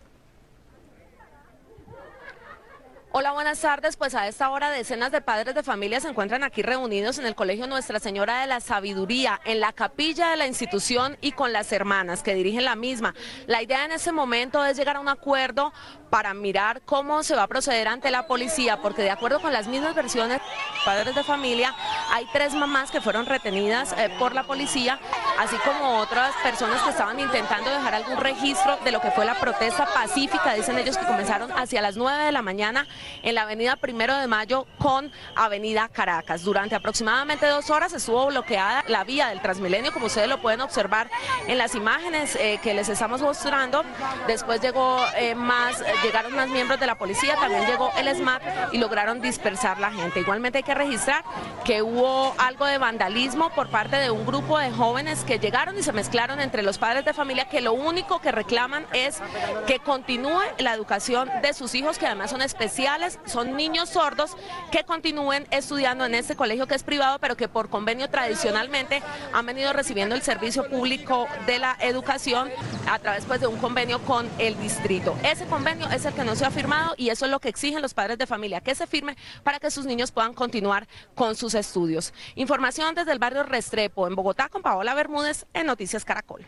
Speaker 12: Hola, buenas tardes. Pues a esta hora decenas de padres de familia se encuentran aquí reunidos en el Colegio Nuestra Señora de la Sabiduría, en la capilla de la institución y con las hermanas que dirigen la misma. La idea en ese momento es llegar a un acuerdo para mirar cómo se va a proceder ante la policía, porque de acuerdo con las mismas versiones de padres de familia, hay 3 mamás que fueron retenidas por la policía, así como otras personas que estaban intentando dejar algún registro de lo que fue la protesta pacífica, dicen ellos, que comenzaron hacia las 9 de la mañana en la avenida 1 de Mayo con avenida Caracas. Durante aproximadamente 2 horas estuvo bloqueada la vía del Transmilenio, como ustedes lo pueden observar en las imágenes que les estamos mostrando. Después llegaron más miembros de la policía, también llegó el SMAT y lograron dispersar la gente. Igualmente hay que registrar que hubo algo de vandalismo por parte de un grupo de jóvenes que llegaron y se mezclaron entre los padres de familia, que lo único que reclaman es que continúe la educación de sus hijos, que además son especiales, son niños sordos, que continúen estudiando en este colegio que es privado, pero que por convenio tradicionalmente han venido recibiendo el servicio público de la educación a través pues de un convenio con el distrito. Ese convenio es el que no se ha firmado y eso es lo que exigen los padres de familia, que se firme para que sus niños puedan continuar con sus estudios. Información desde el barrio Restrepo en Bogotá con Paola Bermúdez en Noticias Caracol.